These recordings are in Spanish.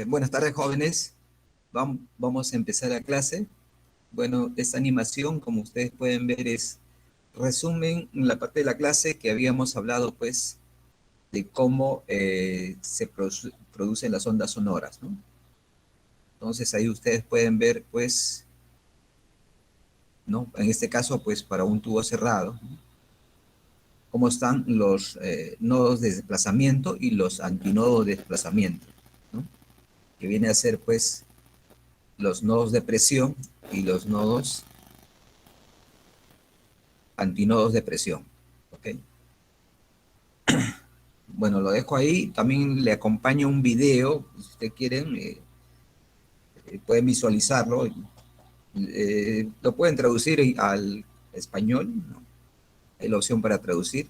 Buenas tardes, jóvenes. Vamos a empezar la clase. Bueno, esta animación, como ustedes pueden ver, es resumen la parte de la clase que habíamos hablado, pues, de cómo se producen las ondas sonoras, ¿no? Entonces, ahí ustedes pueden ver, pues, ¿no? En este caso, pues, para un tubo cerrado, ¿no? Cómo están los nodos de desplazamiento y los antinodos de desplazamiento, ¿no? Que viene a ser, pues, los nodos de presión y los nodos antinodos de presión. ¿Ok? Bueno, lo dejo ahí. También le acompaño un video, si ustedes quieren, pueden visualizarlo. Lo pueden traducir al español, ¿no? Hay la opción para traducir.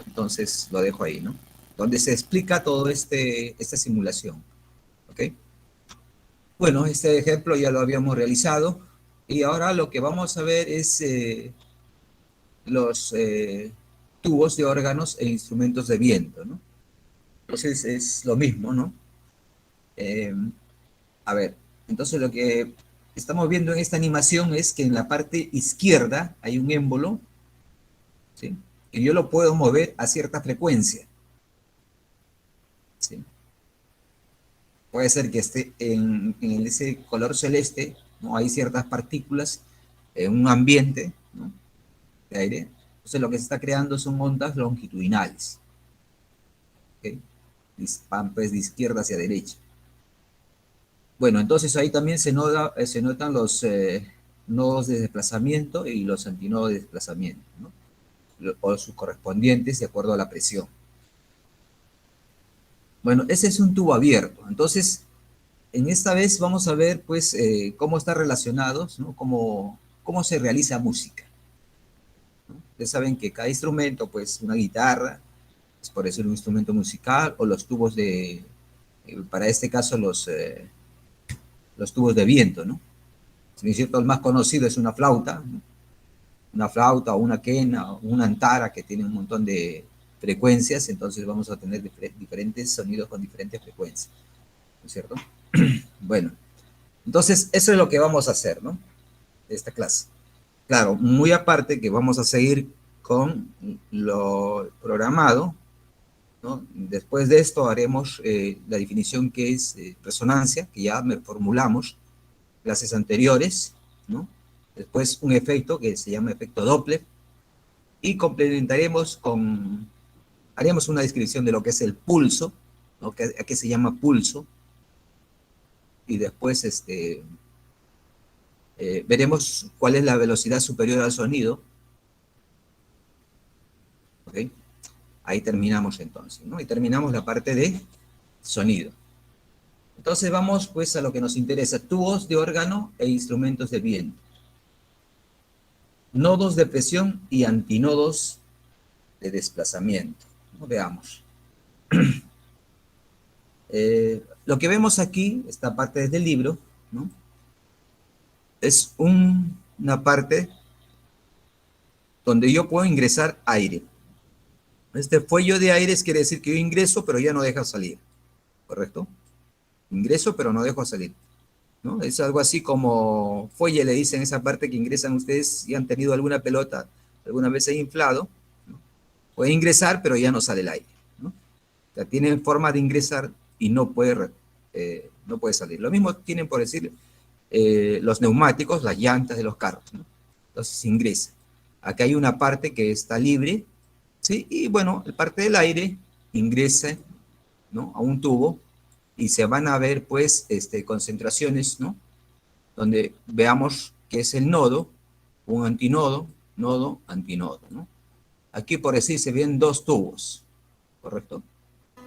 Entonces lo dejo ahí, ¿no? Donde se explica todo esta simulación. ¿Ok? Bueno, este ejemplo ya lo habíamos realizado. Y ahora lo que vamos a ver es los tubos de órganos e instrumentos de viento, ¿no? Entonces es lo mismo, ¿no? Eh, a ver, entonces lo que estamos viendo en esta animación es que en la parte izquierda hay un émbolo, ¿sí? Y yo lo puedo mover a cierta frecuencia, ¿sí? Puede ser que esté en ese color celeste, ¿no? Hay ciertas partículas en un ambiente, ¿no? De aire. Entonces lo que se está creando son ondas longitudinales, ¿ok? Van pues de izquierda hacia derecha. Bueno, entonces ahí también se notan los nodos de desplazamiento y los antinodos de desplazamiento, ¿no? O sus correspondientes de acuerdo a la presión. Bueno, ese es un tubo abierto. Entonces, en esta vez vamos a ver, pues, cómo están relacionados, ¿no? Cómo se realiza música, ¿no? Ustedes saben que cada instrumento, pues, una guitarra, es por decir un instrumento musical, o los tubos para este caso, los tubos de viento, ¿no? Si es cierto, el más conocido es una flauta, ¿no? Una flauta o una quena o una antara que tiene un montón de frecuencias, entonces vamos a tener diferentes sonidos con diferentes frecuencias, ¿no es cierto? Bueno, entonces eso es lo que vamos a hacer, ¿no? De esta clase. Claro, muy aparte que vamos a seguir con lo programado, ¿no? Después de esto haremos la definición que es resonancia, que ya me formulamos clases anteriores, ¿no? Después un efecto que se llama efecto Doppler, y complementaremos haremos una descripción de lo que es el pulso, ¿no? ¿A qué se llama pulso? Y después veremos cuál es la velocidad superior al sonido. ¿Okay? Ahí terminamos entonces, ¿no? Y terminamos la parte de sonido. Entonces vamos pues a lo que nos interesa, tubos de órgano e instrumentos de viento. Nodos de presión y antinodos de desplazamiento. ¿No? Veamos. Lo que vemos aquí, esta parte desde el libro, ¿no? Es una parte donde yo puedo ingresar aire. Este fuello de aire quiere decir que yo ingreso, pero ya no deja salir, ¿correcto? Ingreso, pero no dejo salir, ¿no? Es algo así como fuelle, le dicen esa parte que ingresan ustedes si han tenido alguna pelota alguna vez ahí inflado, ¿no? Puede ingresar, pero ya no sale el aire, ¿no? O sea, tienen forma de ingresar y no puede salir. Lo mismo tienen, por decir, los neumáticos, las llantas de los carros, ¿no? Entonces ingresa. Acá hay una parte que está libre, ¿sí? Y bueno, el parte del aire ingresa, ¿no? A un tubo y se van a ver, pues, concentraciones, ¿no? Donde veamos que es el nodo, un antinodo, nodo, antinodo, ¿no? Aquí, por decir, se ven dos tubos, ¿correcto?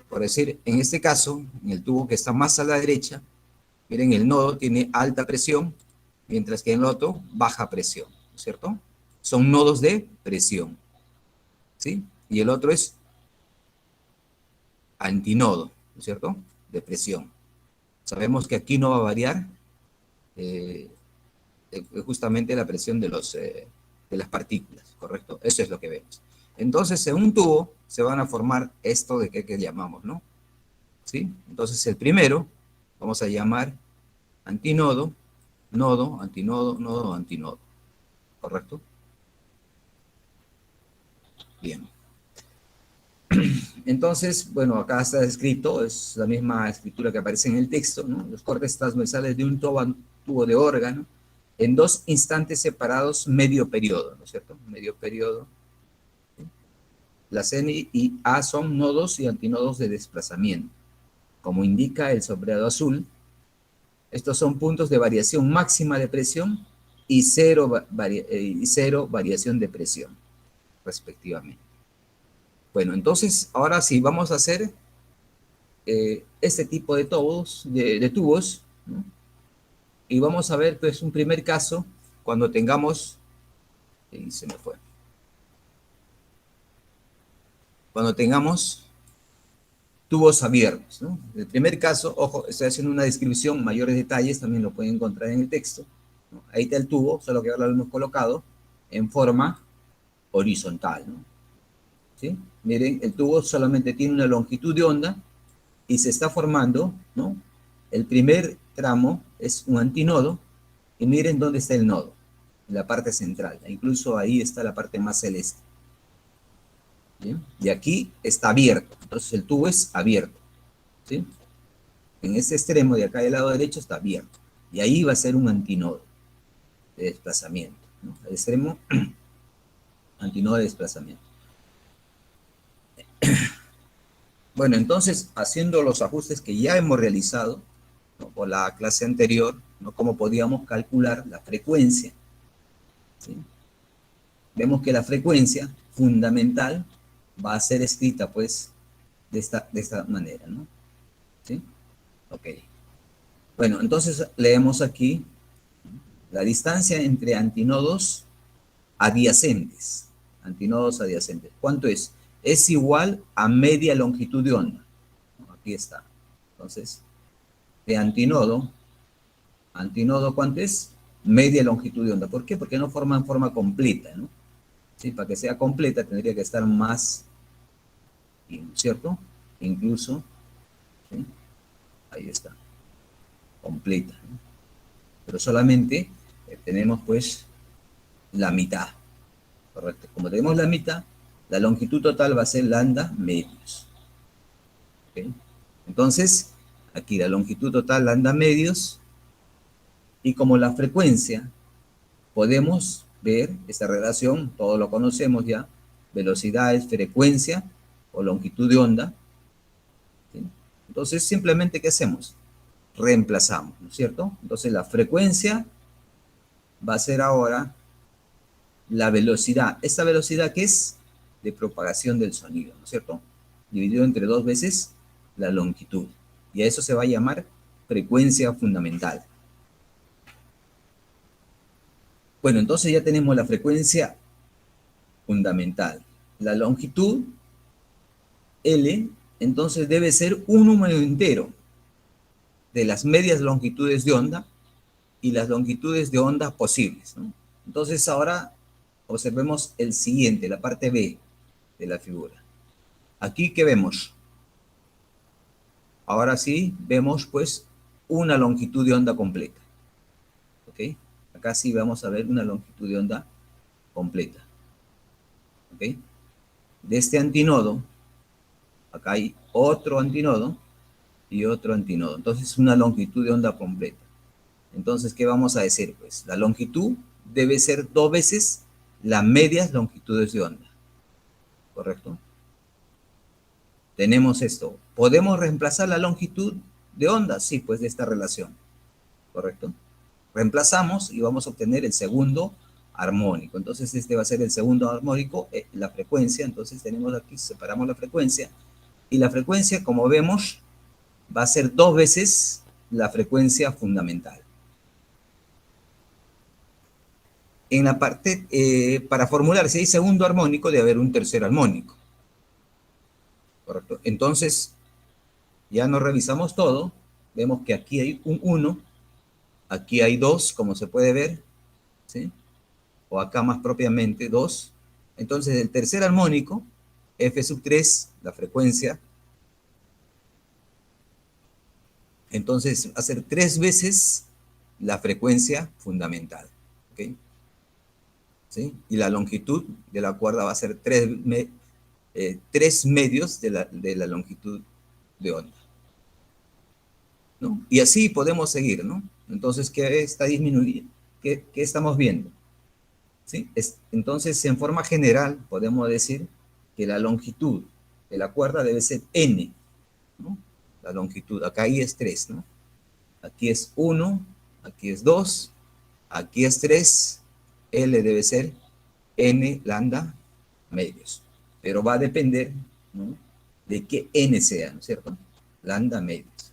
Por decir, en este caso, en el tubo que está más a la derecha, miren, el nodo tiene alta presión, mientras que en el otro, baja presión, ¿cierto? Son nodos de presión, ¿sí? Y el otro es antinodo, ¿cierto? De presión. Sabemos que aquí no va a variar eh, justamente la presión de las partículas, ¿correcto? Eso es lo que vemos. Entonces, en un tubo se van a formar esto de que llamamos, ¿no? ¿sí? Entonces el primero vamos a llamar antinodo, nodo, antinodo, nodo, antinodo, ¿correcto? Bien. Entonces, bueno, acá está escrito, es la misma escritura que aparece en el texto, ¿no? Los cortes transversales de un tubo de órgano en dos instantes separados medio periodo, ¿no es cierto? Medio periodo. Las N y A son nodos y antinodos de desplazamiento. Como indica el sombreado azul, estos son puntos de variación máxima de presión y cero variación de presión, respectivamente. Bueno, entonces, ahora sí, vamos a hacer este tipo de tubos, ¿no? Y vamos a ver, pues, un primer caso cuando tengamos, y se me fue, cuando tengamos tubos abiertos, ¿no? El primer caso, ojo, estoy haciendo una descripción, mayores detalles también lo pueden encontrar en el texto, ¿no? Ahí está el tubo, solo que ahora lo hemos colocado en forma horizontal, ¿no? ¿Sí? Miren, el tubo solamente tiene una longitud de onda y se está formando, ¿no? El primer tramo es un antinodo y miren dónde está el nodo, en la parte central, incluso ahí está la parte más celeste. ¿Bien? Y aquí está abierto, entonces el tubo es abierto, ¿sí? En este extremo de acá del lado derecho está abierto y ahí va a ser un antinodo de desplazamiento, ¿no? El extremo antinodo de desplazamiento. Bueno, entonces, haciendo los ajustes que ya hemos realizado, ¿no? Por la clase anterior, ¿no? Cómo podíamos calcular la frecuencia, ¿sí? Vemos que la frecuencia fundamental va a ser escrita, pues, de esta manera, ¿no? ¿Sí? Ok. Bueno, entonces leemos aquí la distancia entre antinodos adyacentes. Antinodos adyacentes. ¿Cuánto es? Es igual a media longitud de onda. Aquí está. Entonces, de antinodo, ¿cuánto es? Media longitud de onda. ¿Por qué? Porque no forman forma completa, ¿no? ¿Sí? Para que sea completa tendría que estar más, ¿cierto? Incluso, ¿sí? Ahí está, completa, ¿no? Pero solamente tenemos pues la mitad, ¿correcto? Como tenemos la mitad, la longitud total va a ser lambda medios, ¿ok? Entonces, aquí la longitud total lambda medios, y como la frecuencia, podemos ver esta relación, todos lo conocemos ya, velocidad es frecuencia o longitud de onda, ¿sí? Entonces, simplemente, ¿qué hacemos? Reemplazamos, ¿no es cierto? Entonces, la frecuencia va a ser ahora la velocidad. ¿Esta velocidad qué es? De propagación del sonido, ¿no es cierto? Dividido entre dos veces la longitud. Y a eso se va a llamar frecuencia fundamental. Bueno, entonces ya tenemos la frecuencia fundamental. La longitud, L, entonces debe ser un número entero de las medias longitudes de onda y las longitudes de onda posibles, ¿no? Entonces ahora observemos el siguiente, la parte B de la figura. Aquí, ¿qué vemos? Ahora sí vemos pues una longitud de onda completa, ¿ok? Acá sí vamos a ver una longitud de onda completa, ¿ok? De este antinodo, acá hay otro antinodo y otro antinodo. Entonces, una longitud de onda completa. Entonces, ¿qué vamos a decir? Pues la longitud debe ser dos veces las medias longitudes de onda, ¿correcto? Tenemos esto. ¿Podemos reemplazar la longitud de onda? Sí, pues de esta relación, ¿correcto? Reemplazamos y vamos a obtener el segundo armónico. Entonces, este va a ser el segundo armónico, la frecuencia. Entonces, tenemos aquí, separamos la frecuencia. Y la frecuencia, como vemos, va a ser dos veces la frecuencia fundamental. En la parte, para formular si hay segundo armónico, debe haber un tercer armónico, ¿correcto? Entonces, ya nos revisamos todo, vemos que aquí hay un 1, aquí hay 2, como se puede ver, ¿sí? O acá más propiamente 2. Entonces, el tercer armónico, F sub 3, la frecuencia, Entonces, va a ser 3 veces la frecuencia fundamental. ¿Ok? ¿Sí? Y la longitud de la cuerda va a ser 3 medios de la longitud de onda, ¿no? Y así podemos seguir, ¿no? Entonces, ¿qué está disminuyendo? ¿Qué estamos viendo? ¿Sí? Entonces, en forma general, podemos decir que la longitud de la cuerda debe ser n, ¿no? La longitud, acá ahí es 3, ¿no? Aquí es 1, aquí es 2, aquí es 3, L debe ser n lambda medios. Pero va a depender, ¿no?, de qué n sea, ¿no es cierto? Lambda medios.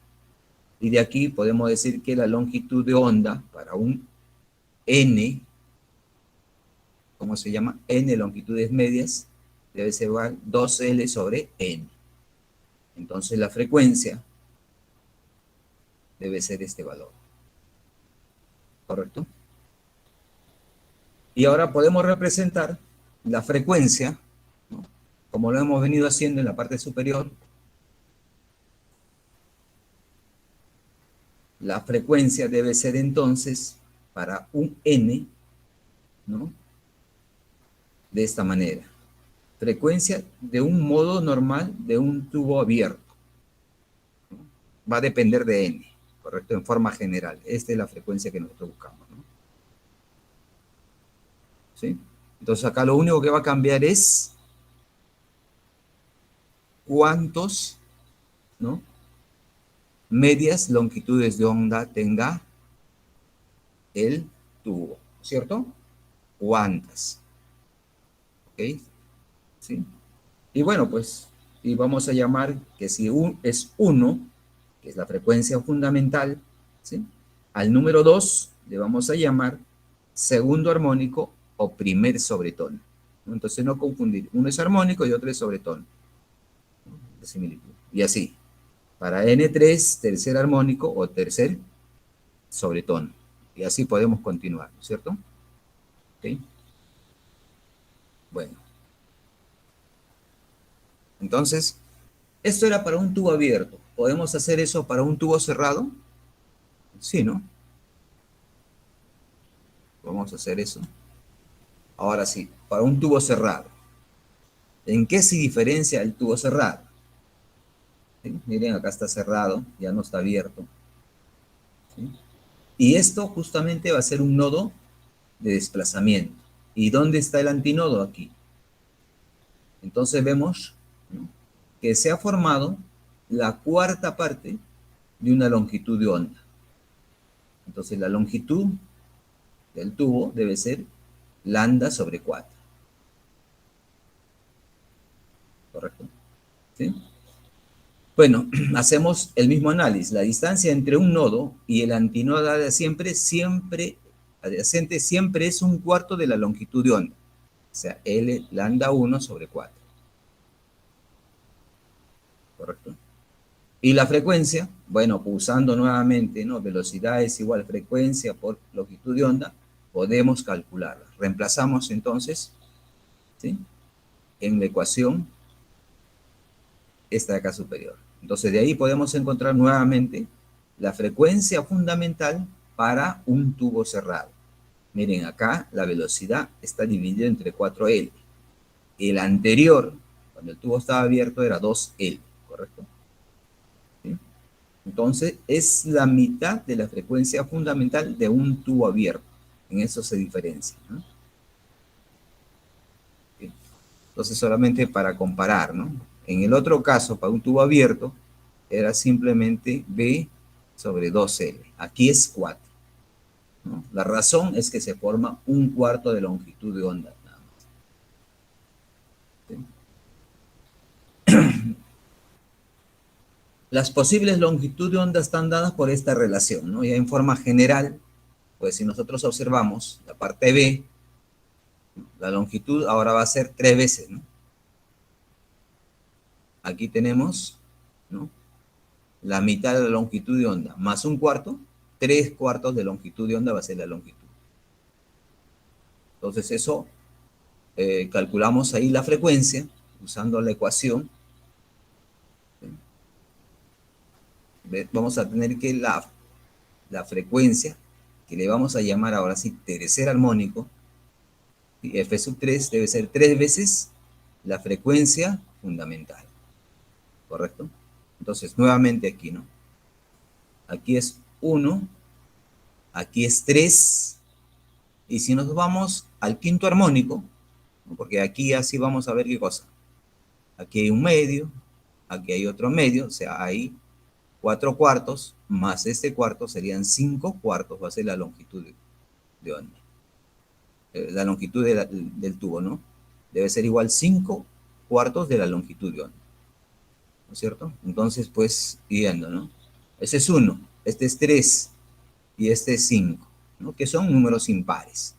Y de aquí podemos decir que la longitud de onda para un n, ¿cómo se llama? N longitudes medias, debe ser igual 2L sobre n. Entonces la frecuencia debe ser este valor. ¿Correcto? Y ahora podemos representar la frecuencia, ¿no?, como lo hemos venido haciendo en la parte superior. La frecuencia debe ser entonces para un n, ¿no?, de esta manera. Frecuencia de un modo normal de un tubo abierto, ¿no? Va a depender de n, ¿correcto? En forma general. Esta es la frecuencia que nosotros buscamos, ¿no? ¿Sí? Entonces acá lo único que va a cambiar es cuántos, ¿no?, medias longitudes de onda tenga el tubo, ¿cierto? ¿Cuántas? ¿Ok? ¿Sí? Y bueno, pues, y vamos a llamar que si es 1, que es la frecuencia fundamental, ¿sí?, al número 2 le vamos a llamar segundo armónico o primer sobretono, ¿no? Entonces no confundir, uno es armónico y otro es sobretono, ¿no?, de similitud. Y así, para N3, tercer armónico o tercer sobretono. Y así podemos continuar, ¿no es cierto? ¿Ok? Bueno, entonces, esto era para un tubo abierto. ¿Podemos hacer eso para un tubo cerrado? Sí, ¿no? Vamos a hacer eso. Ahora sí, para un tubo cerrado. ¿En qué se diferencia el tubo cerrado? ¿Sí? Miren, acá está cerrado, ya no está abierto. ¿Sí? Y esto justamente va a ser un nodo de desplazamiento. ¿Y dónde está el antinodo? Aquí. Entonces vemos, ¿no?, que se ha formado la cuarta parte de una longitud de onda. Entonces la longitud del tubo debe ser lambda sobre 4. ¿Correcto? ¿Sí? Bueno, hacemos el mismo análisis. La distancia entre un nodo y el antinodo adyacente siempre es un cuarto de la longitud de onda. O sea, L lambda 1 sobre 4. ¿Correcto? Y la frecuencia, bueno, usando nuevamente, ¿no?, velocidad es igual frecuencia por longitud de onda, podemos calcularla. Reemplazamos entonces, ¿sí?, en la ecuación esta de acá superior. Entonces de ahí podemos encontrar nuevamente la frecuencia fundamental para un tubo cerrado. Miren, acá la velocidad está dividida entre 4L. El anterior, cuando el tubo estaba abierto, era 2L, ¿correcto? ¿Sí? Entonces es la mitad de la frecuencia fundamental de un tubo abierto. En eso se diferencia, ¿no? ¿Sí? Entonces solamente para comparar, ¿no? En el otro caso, para un tubo abierto, era simplemente B sobre 2L. Aquí es 4, ¿no? La razón es que se forma un cuarto de longitud de onda, nada más. ¿Sí? Las posibles longitudes de onda están dadas por esta relación, ¿no? Ya en forma general, pues si nosotros observamos la parte B, la longitud ahora va a ser 3 veces, ¿no? Aquí tenemos, ¿no?, la mitad de la longitud de onda, más un cuarto, 3 cuartos de longitud de onda va a ser la longitud. Entonces eso, calculamos ahí la frecuencia, usando la ecuación. vamos a tener que la frecuencia, que le vamos a llamar ahora sí tercer armónico, F sub 3 debe ser 3 veces la frecuencia fundamental, ¿correcto? Entonces, nuevamente aquí, ¿no? Aquí es 1, aquí es 3, y si nos vamos al quinto armónico, ¿no? Porque aquí así vamos a ver qué cosa. Aquí hay un medio, aquí hay otro medio, o sea, hay 4 cuartos, más este cuarto serían 5 cuartos, va a ser la longitud de onda. La longitud del tubo, ¿no? Debe ser igual 5 cuartos de la longitud de onda, ¿no es cierto? Entonces, pues, viendo, ¿no? Ese es 1, este es 3 y este es 5, ¿no? Que son números impares,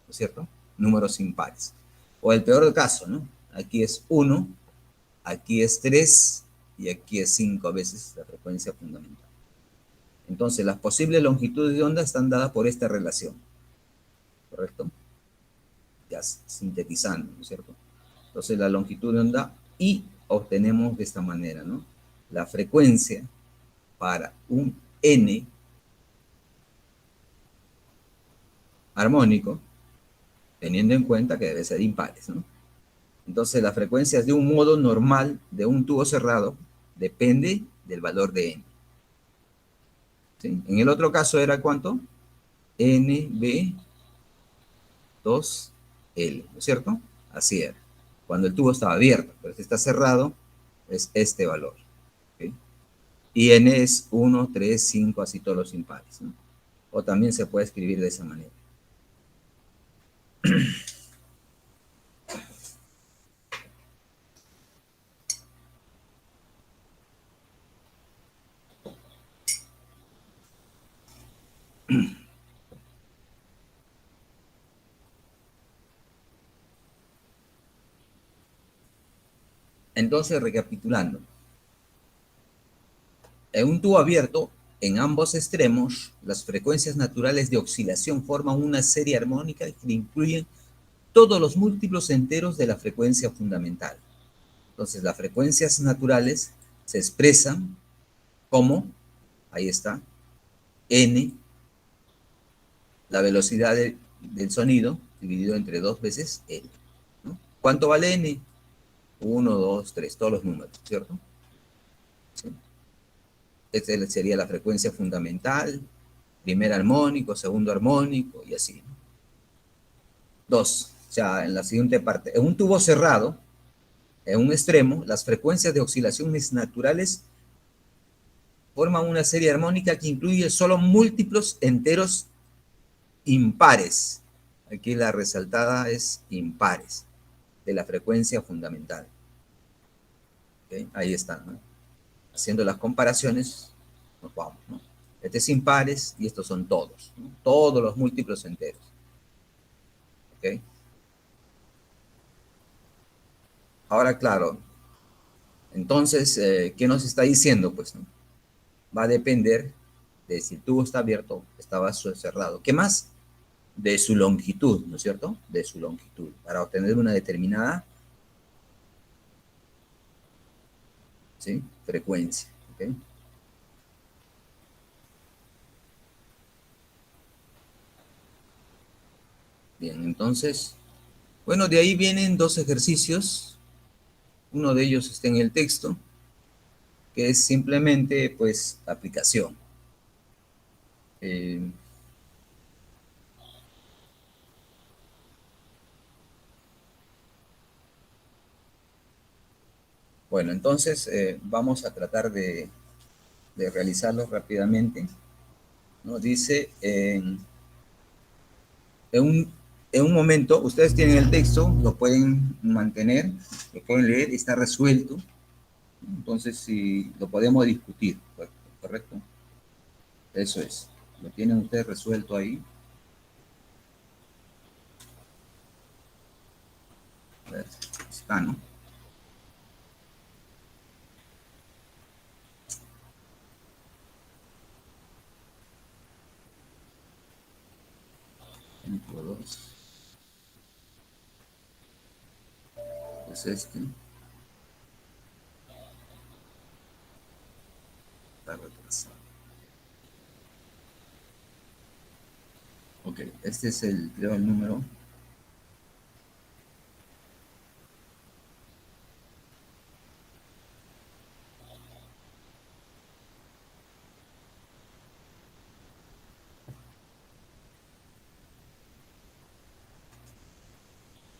¿no es cierto? Números impares. O el peor caso, ¿no? Aquí es 1, aquí es 3 y aquí es 5 veces la frecuencia fundamental. Entonces, las posibles longitudes de onda están dadas por esta relación, ¿correcto? Ya sintetizando, ¿no es cierto? Entonces, la longitud de onda y obtenemos de esta manera, ¿no? La frecuencia para un n armónico, teniendo en cuenta que debe ser impares, ¿no? Entonces, las frecuencias de un modo normal de un tubo cerrado depende del valor de n. ¿Sí? En el otro caso era ¿cuánto? NB 2L, ¿no es cierto? Así era. Cuando el tubo estaba abierto, pero si está cerrado, es este valor. ¿Okay? Y N es 1, 3, 5, así todos los impares, ¿no? O también se puede escribir de esa manera. Entonces, recapitulando, en un tubo abierto, en ambos extremos, las frecuencias naturales de oscilación forman una serie armónica que incluyen todos los múltiplos enteros de la frecuencia fundamental. Entonces, las frecuencias naturales se expresan como, ahí está, n, la velocidad del sonido, dividido entre 2 veces l, ¿no? ¿Cuánto vale n? 1, 2, 3, todos los números, ¿cierto? ¿Sí? Esta sería la frecuencia fundamental, primer armónico, segundo armónico, y así, ¿no? 2, o sea, en la siguiente parte, en un tubo cerrado, en un extremo, las frecuencias de oscilaciones naturales forman una serie armónica que incluye solo múltiplos enteros impares. Aquí la resaltada es impares de la frecuencia fundamental. ¿Okay? Ahí están, ¿no? Haciendo las comparaciones, nos vamos, ¿no? Este es impares y estos son todos, ¿no? Todos los múltiplos enteros. ¿Okay? Ahora, claro, entonces, ¿qué nos está diciendo? Pues, ¿no? Va a depender de si el tubo está abierto, está cerrado. ¿Qué más? De su longitud, ¿no es cierto? De su longitud, para obtener una determinada, ¿sí? Frecuencia. ¿Okay? Bien, entonces, bueno, de ahí vienen dos ejercicios. Uno de ellos está en el texto, que es simplemente, pues, aplicación. Eh, bueno, entonces vamos a tratar de realizarlo rápidamente, ¿no? Dice, en un, en un momento, ustedes tienen el texto, lo pueden mantener, lo pueden leer, está resuelto. Entonces, si lo podemos discutir, ¿correcto? Eso es. Lo tienen ustedes resuelto ahí. A ver, está, ¿no? Ejemplo 2. Es este. está retrasado. Ok, este es el, creo, el número.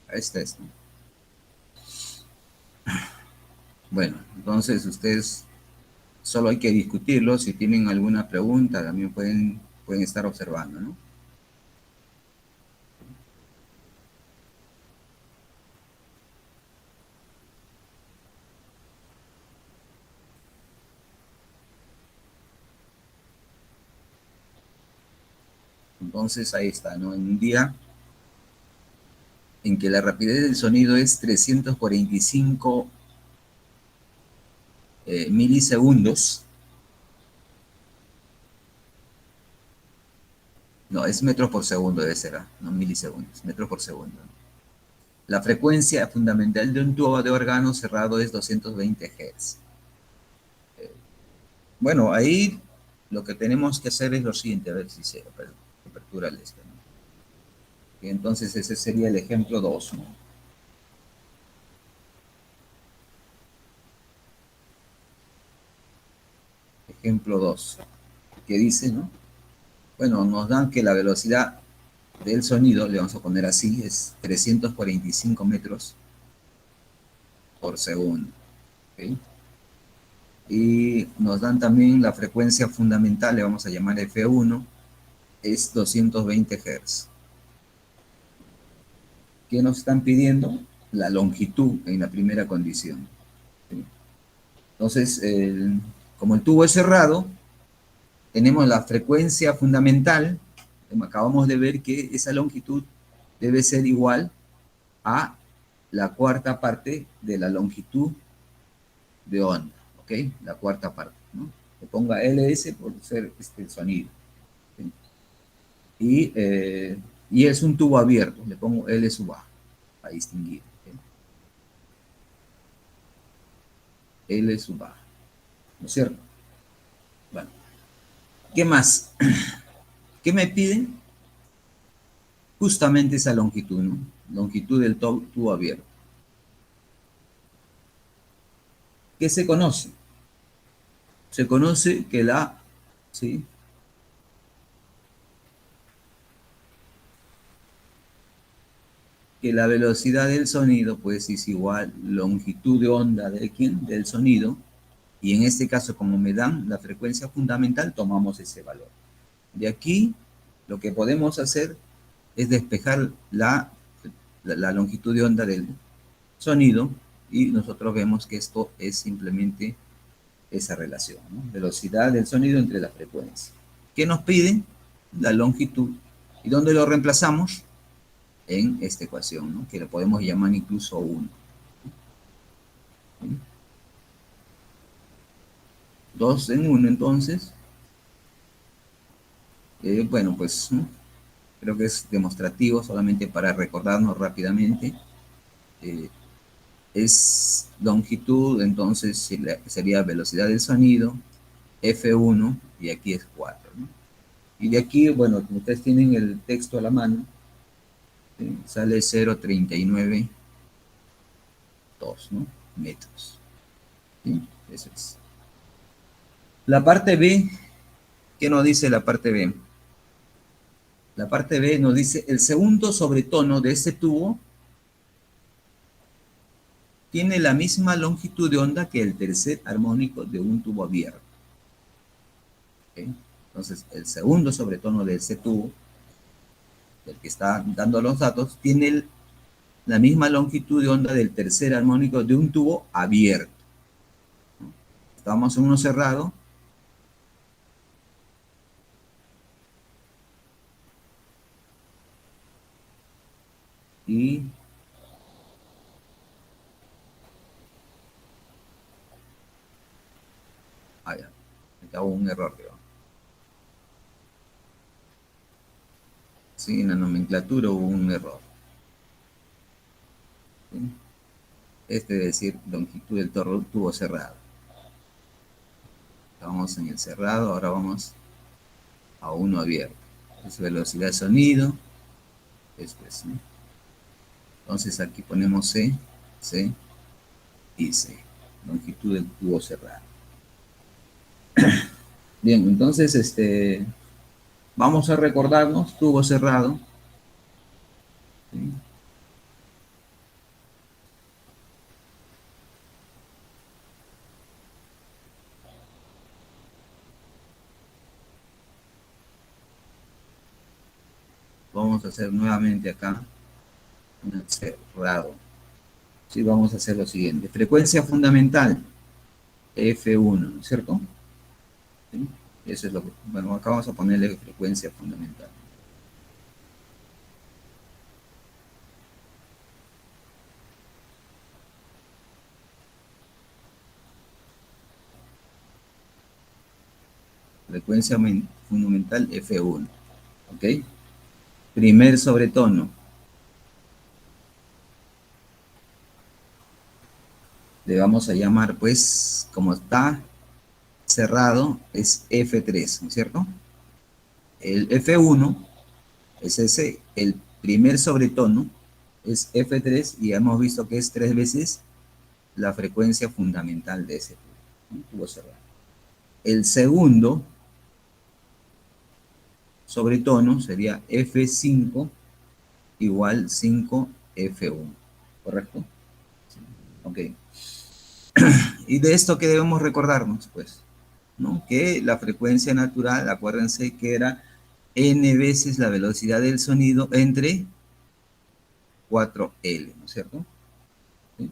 Este es, ¿no? Bueno, entonces ustedes solo hay que discutirlo. Si tienen alguna pregunta, también pueden estar observando, ¿no? Entonces ahí está, ¿no? En un día en que la rapidez del sonido es 345 milisegundos. No, es metros por segundo debe ser, ¿ah? No milisegundos, metros por segundo. La frecuencia fundamental de un tubo de órgano cerrado es 220 Hz. Bueno, ahí lo que tenemos que hacer es lo siguiente, a ver si se apertura el este, ¿no? Y entonces ese sería el ejemplo 2, ¿no? Ejemplo 2, que dice, ¿no? Bueno, nos dan que la velocidad del sonido, le vamos a poner así, es 345 metros por segundo. ¿Okay? Y nos dan también la frecuencia fundamental, le vamos a llamar F1, es 220 Hz. ¿Qué nos están pidiendo? La longitud en la primera condición. ¿Sí? Entonces, como el tubo es cerrado, tenemos la frecuencia fundamental, acabamos de ver que esa longitud debe ser igual a la cuarta parte de la longitud de onda, ¿ok? La cuarta parte, ¿no? Le ponga LS por ser este sonido. ¿Sí? Y es un tubo abierto, le pongo L sub A, para distinguir. ¿Okay? L sub A, ¿no es cierto? Bueno, ¿qué más? ¿Qué me piden? Justamente esa longitud, ¿no? Longitud del tubo abierto. ¿Qué se conoce? Se conoce que ¿sí? Que la velocidad del sonido pues es igual longitud de onda de quién, del sonido, y en este caso como me dan la frecuencia fundamental tomamos ese valor. De aquí lo que podemos hacer es despejar la longitud de onda del sonido y nosotros vemos que esto es simplemente esa relación, ¿no? Velocidad del sonido entre la frecuencia. ¿Qué nos piden? La longitud. ¿Y dónde lo reemplazamos? En esta ecuación, ¿no? Que lo podemos llamar incluso 1. ¿Sí? 2 en 1, entonces. Bueno, pues ¿no? Creo que es demostrativo solamente para recordarnos rápidamente. Eh, es longitud, entonces sería velocidad del sonido, F1, y aquí es 4, ¿no? Y de aquí, bueno, como ustedes tienen el texto a la mano, sale 0,392, ¿no? Metros. ¿Sí? Eso es. La parte B, ¿qué nos dice la parte B? La parte B nos dice el segundo sobretono de este tubo tiene la misma longitud de onda que el tercer armónico de un tubo abierto. ¿Okay? Entonces, el segundo sobretono de ese tubo, del que está dando los datos, tiene la misma longitud de onda del tercer armónico de un tubo abierto. Estamos en uno cerrado. Y ya, acá hubo un error, creo. Sí, en la nomenclatura hubo un error. ¿Sí? Este debe decir longitud del tubo cerrado. Estábamos en el cerrado, ahora vamos a uno abierto. Es velocidad de sonido, esto es, ¿no? Entonces aquí ponemos C, C y C, longitud del tubo cerrado. Bien, entonces vamos a recordarnos, tubo cerrado, ¿sí? Vamos a hacer nuevamente acá un cerrado. Sí, vamos a hacer lo siguiente. Frecuencia fundamental, F1, ¿no es cierto? ¿Sí? Eso es lo que, bueno, acá vamos a ponerle frecuencia fundamental. Frecuencia fundamental F1, ¿ok? Primer sobretono, le vamos a llamar, pues, como está cerrado, es F3, ¿no es cierto? El F1 es ese, el primer sobretono es F3 y hemos visto que es 3 veces la frecuencia fundamental de ese tubo, ¿no? Tubo cerrado. El segundo sobretono sería F5 igual 5F1, ¿correcto? Sí. Ok. Y de esto que debemos recordarnos, pues, ¿no? Que la frecuencia natural, acuérdense que era n veces la velocidad del sonido entre 4L, ¿no es cierto? ¿Sí?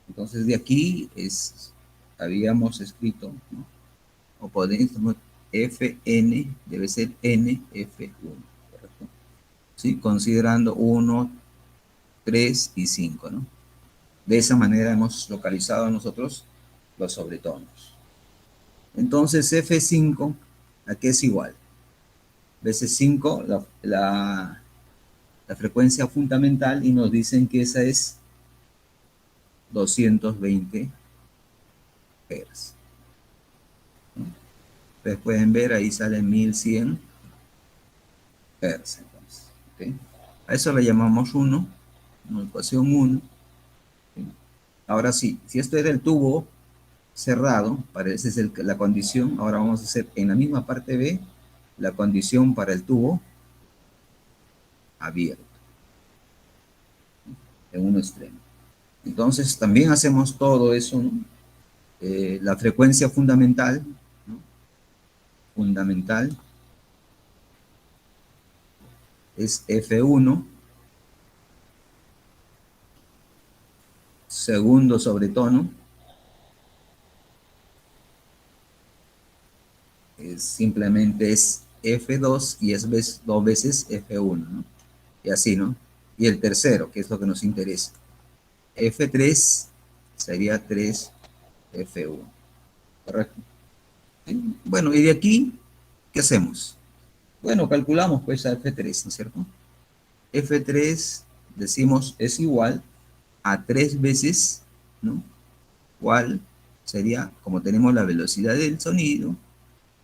Entonces de aquí habíamos escrito, ¿no? O podemos, Fn debe ser NF1, ¿correcto? ¿Sí? Considerando 1, 3 y 5, ¿no? De esa manera hemos localizado nosotros los sobretonos. Entonces F5, ¿a qué es igual? Veces 5, la frecuencia fundamental, y nos dicen que esa es 220 Hz. ¿No? Ustedes pueden ver, ahí sale 1100 Hz. Entonces, ¿okay? A eso le llamamos 1, una ecuación 1. ¿Okay? Ahora sí, si esto era el tubo cerrado, para esa es la condición, ahora vamos a hacer en la misma parte B la condición para el tubo abierto, en un extremo. Entonces también hacemos todo eso, ¿no? La frecuencia fundamental, ¿no? Fundamental es F1, segundo sobretono, simplemente es F2 y es 2 veces F1, ¿no? Y así, ¿no? Y el tercero, que es lo que nos interesa, F3 sería 3F1, ¿correcto? ¿Sí? Bueno, y de aquí, ¿qué hacemos? Bueno, calculamos pues a F3, ¿no es cierto? F3, decimos, es igual a 3 veces, ¿no? ¿Cuál sería? Como tenemos la velocidad del sonido,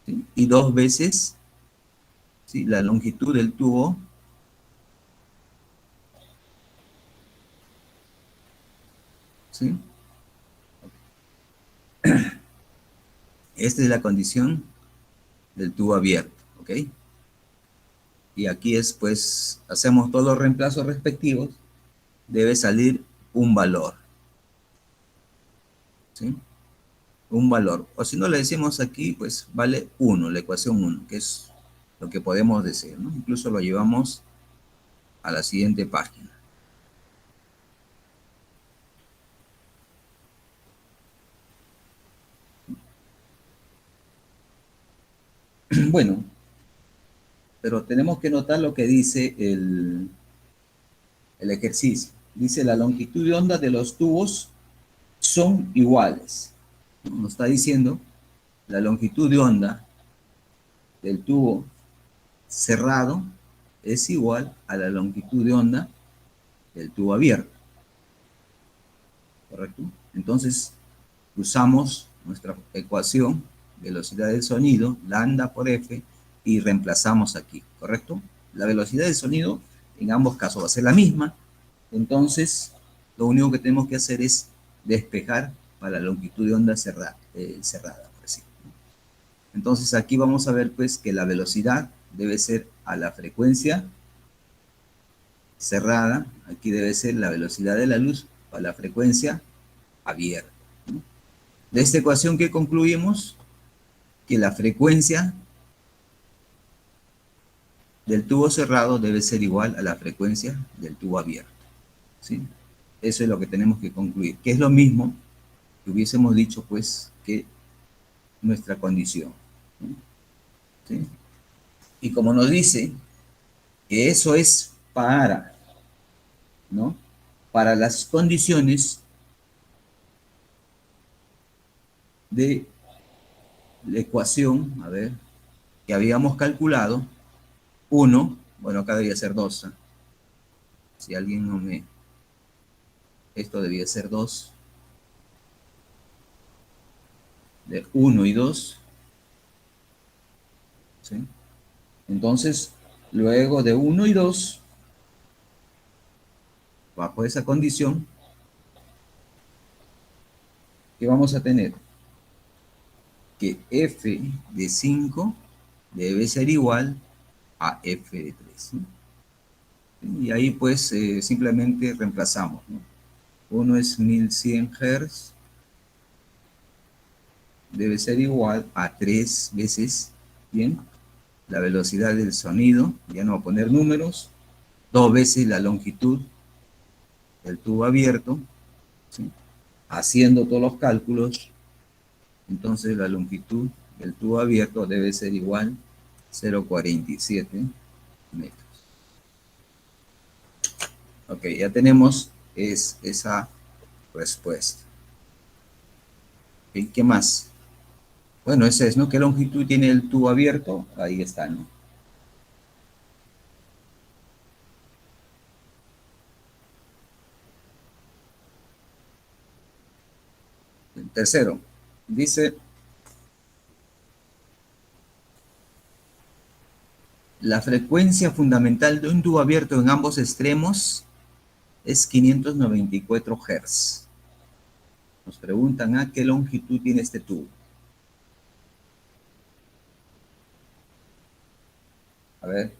¿sí? Y 2 veces, ¿sí? La longitud del tubo, ¿sí? Esta es la condición del tubo abierto, ¿ok? Y aquí es, pues, hacemos todos los reemplazos respectivos, debe salir un valor, ¿sí? Un valor. O si no le decimos aquí, pues vale 1, la ecuación 1, que es lo que podemos decir, ¿no? Incluso lo llevamos a la siguiente página. Bueno, pero tenemos que notar lo que dice el ejercicio. Dice la longitud de onda de los tubos son iguales. Nos está diciendo la longitud de onda del tubo cerrado es igual a la longitud de onda del tubo abierto, ¿correcto? Entonces usamos nuestra ecuación, velocidad del sonido, lambda por f, y reemplazamos aquí, ¿correcto? La velocidad del sonido en ambos casos va a ser la misma, entonces lo único que tenemos que hacer es despejar para la longitud de onda cerrada, por así. Entonces aquí vamos a ver pues que la velocidad debe ser a la frecuencia cerrada, aquí debe ser la velocidad de la luz a la frecuencia abierta. De esta ecuación, ¿qué concluimos? Que la frecuencia del tubo cerrado debe ser igual a la frecuencia del tubo abierto, ¿sí? Eso es lo que tenemos que concluir, que es lo mismo que hubiésemos dicho, pues, que nuestra condición, ¿sí? Y como nos dice que eso es para, ¿no? Para las condiciones de la ecuación, a ver, que habíamos calculado, 1, bueno, acá debía ser 2, ¿eh? Si alguien no me... Esto debía ser 2, de 1 y 2, ¿sí? Entonces, luego de 1 y 2, bajo esa condición, ¿qué vamos a tener? Que f de 5 debe ser igual a f de 3, ¿no? Y ahí pues simplemente reemplazamos, ¿no? Uno es 1100 Hz, debe ser igual a 3 veces, ¿bien? La velocidad del sonido, ya no voy a poner números, 2 veces la longitud del tubo abierto, ¿sí? Haciendo todos los cálculos, entonces la longitud del tubo abierto debe ser igual a 0,47 metros. Ok, ya tenemos esa respuesta. ¿Y qué más? Bueno, ese es, ¿no? ¿Qué longitud tiene el tubo abierto? Ahí está, ¿no? El tercero, dice, la frecuencia fundamental de un tubo abierto en ambos extremos es 594 Hz. Nos preguntan, ¿a qué longitud tiene este tubo? A ver,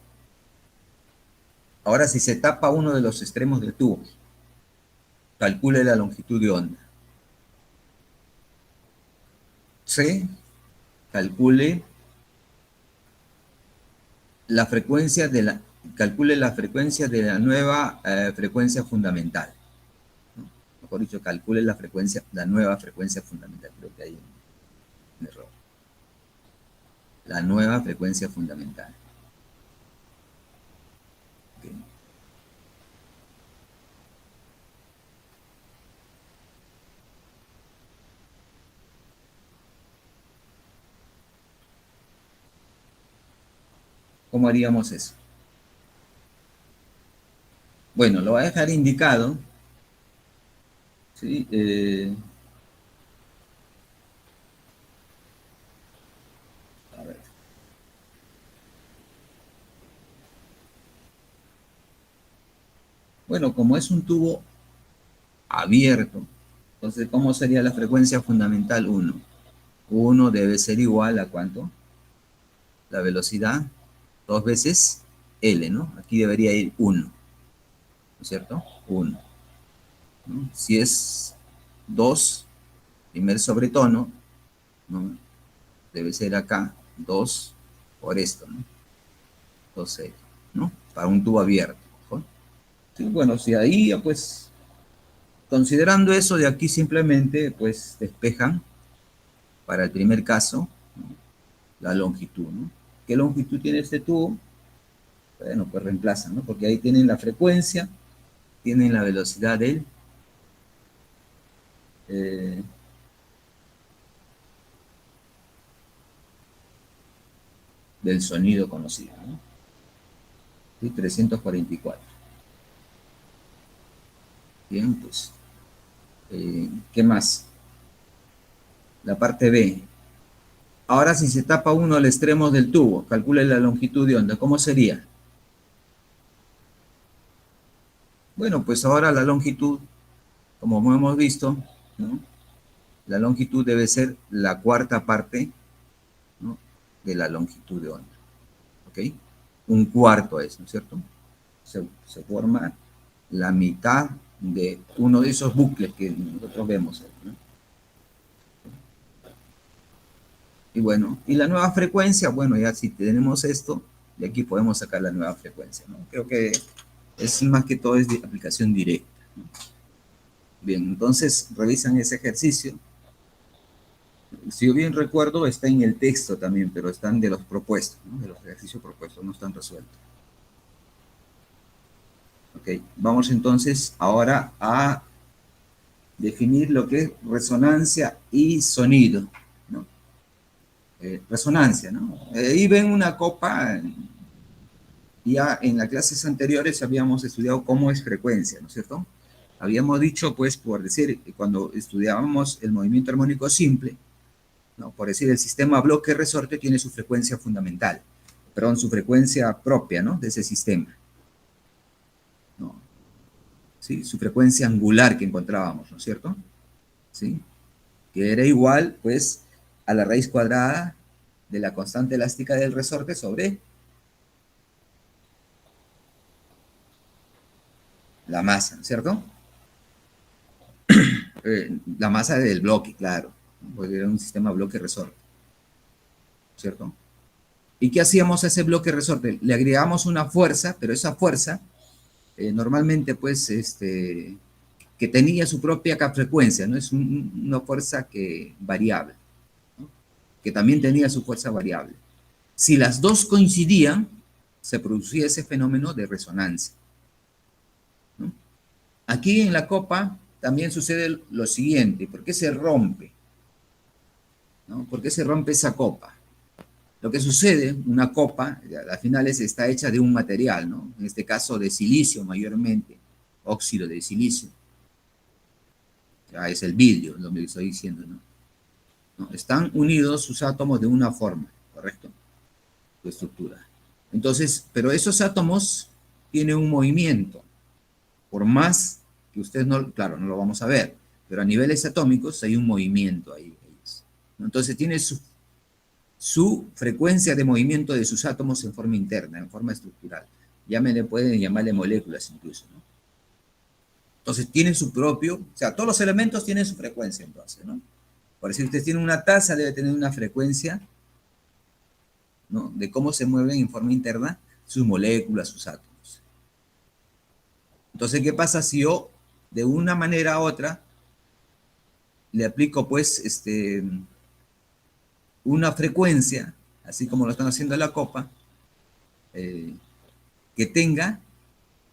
ahora si se tapa uno de los extremos del tubo, calcule la longitud de onda. C, calcule la frecuencia de la, calcule la frecuencia de la nueva frecuencia fundamental. Mejor dicho, calcule la frecuencia, la nueva frecuencia fundamental. Creo que hay un error. La nueva frecuencia fundamental. Okay. ¿Cómo haríamos eso? Bueno, lo voy a dejar indicado, ¿sí? A ver. Bueno, como es un tubo abierto, entonces, ¿cómo sería la frecuencia fundamental 1? 1 debe ser igual a ¿cuánto? La velocidad, 2 veces L, ¿no? Aquí debería ir 1, ¿no es cierto? 1, ¿no? Si es 2, primer sobretono, ¿no? Debe ser acá 2 por esto, ¿no? 2L, ¿no? Para un tubo abierto, ¿no? Sí, bueno, si ahí ya pues, considerando eso de aquí simplemente, pues despejan para el primer caso, ¿no? La longitud, ¿no? ¿Qué longitud tiene este tubo? Bueno, pues reemplazan, ¿no? Porque ahí tienen la frecuencia, tienen la velocidad eh, del sonido conocido, ¿no? ¿Sí? 344. Bien, pues, ¿qué más? La parte B. Ahora, si se tapa uno al extremo del tubo, calcule la longitud de onda, ¿cómo sería? Bueno, pues ahora la longitud, como hemos visto, ¿no? La longitud debe ser la cuarta parte, ¿no? De la longitud de onda, ¿ok? Un cuarto es, ¿no es cierto? Se forma la mitad de uno de esos bucles que nosotros vemos, ¿no? Y bueno, y la nueva frecuencia, bueno, ya si tenemos esto, de aquí podemos sacar la nueva frecuencia, ¿no? Creo que es más que todo es de aplicación directa, ¿no? Bien, entonces revisan ese ejercicio. Si yo bien recuerdo, está en el texto también, pero están de los propuestos, ¿no? De los ejercicios propuestos, no están resueltos. Ok, vamos entonces ahora a definir lo que es resonancia y sonido, ¿no? Resonancia, ¿no? Ahí ven una copa, ya en las clases anteriores habíamos estudiado cómo es frecuencia, ¿no es cierto? Habíamos dicho, pues, por decir, cuando estudiábamos el movimiento armónico simple, ¿no? Por decir, el sistema bloque-resorte tiene su frecuencia fundamental, perdón, su frecuencia propia, ¿no? De ese sistema, ¿no? ¿Sí? Su frecuencia angular que encontrábamos, ¿no es cierto? ¿Sí? Que era igual, pues, a la raíz cuadrada de la constante elástica del resorte sobre la masa, ¿no es cierto? La masa del bloque, claro, porque era un sistema bloque-resorte, ¿cierto? ¿Y qué hacíamos a ese bloque-resorte? Le agregamos una fuerza, pero esa fuerza, normalmente, pues, que tenía su propia frecuencia, ¿no? Es una fuerza que variable, ¿no? Que también tenía su fuerza variable. Si las dos coincidían, se producía ese fenómeno de resonancia, ¿no? Aquí en la copa también sucede lo siguiente. ¿Por qué se rompe? ¿No? ¿Por qué se rompe esa copa? Lo que sucede, una copa, al final está hecha de un material, ¿no? En este caso de silicio mayormente, óxido de silicio. Ya es el vidrio, lo que estoy diciendo, ¿no? ¿No? Están unidos sus átomos de una forma, ¿correcto? Su estructura. Entonces, pero esos átomos tienen un movimiento. Por más que ustedes no, claro, no lo vamos a ver, pero a niveles atómicos hay un movimiento ahí. Entonces tiene su frecuencia de movimiento de sus átomos en forma interna, en forma estructural. Pueden llamarle moléculas incluso, ¿no? Entonces tienen su propio, o sea, todos los elementos tienen su frecuencia entonces, ¿no? Por decir, ustedes tienen una taza, debe tener una frecuencia, ¿no? De cómo se mueven en forma interna sus moléculas, sus átomos. Entonces, ¿qué pasa si yo, de una manera a otra, le aplico, pues, una frecuencia, así como lo están haciendo en la copa, que tenga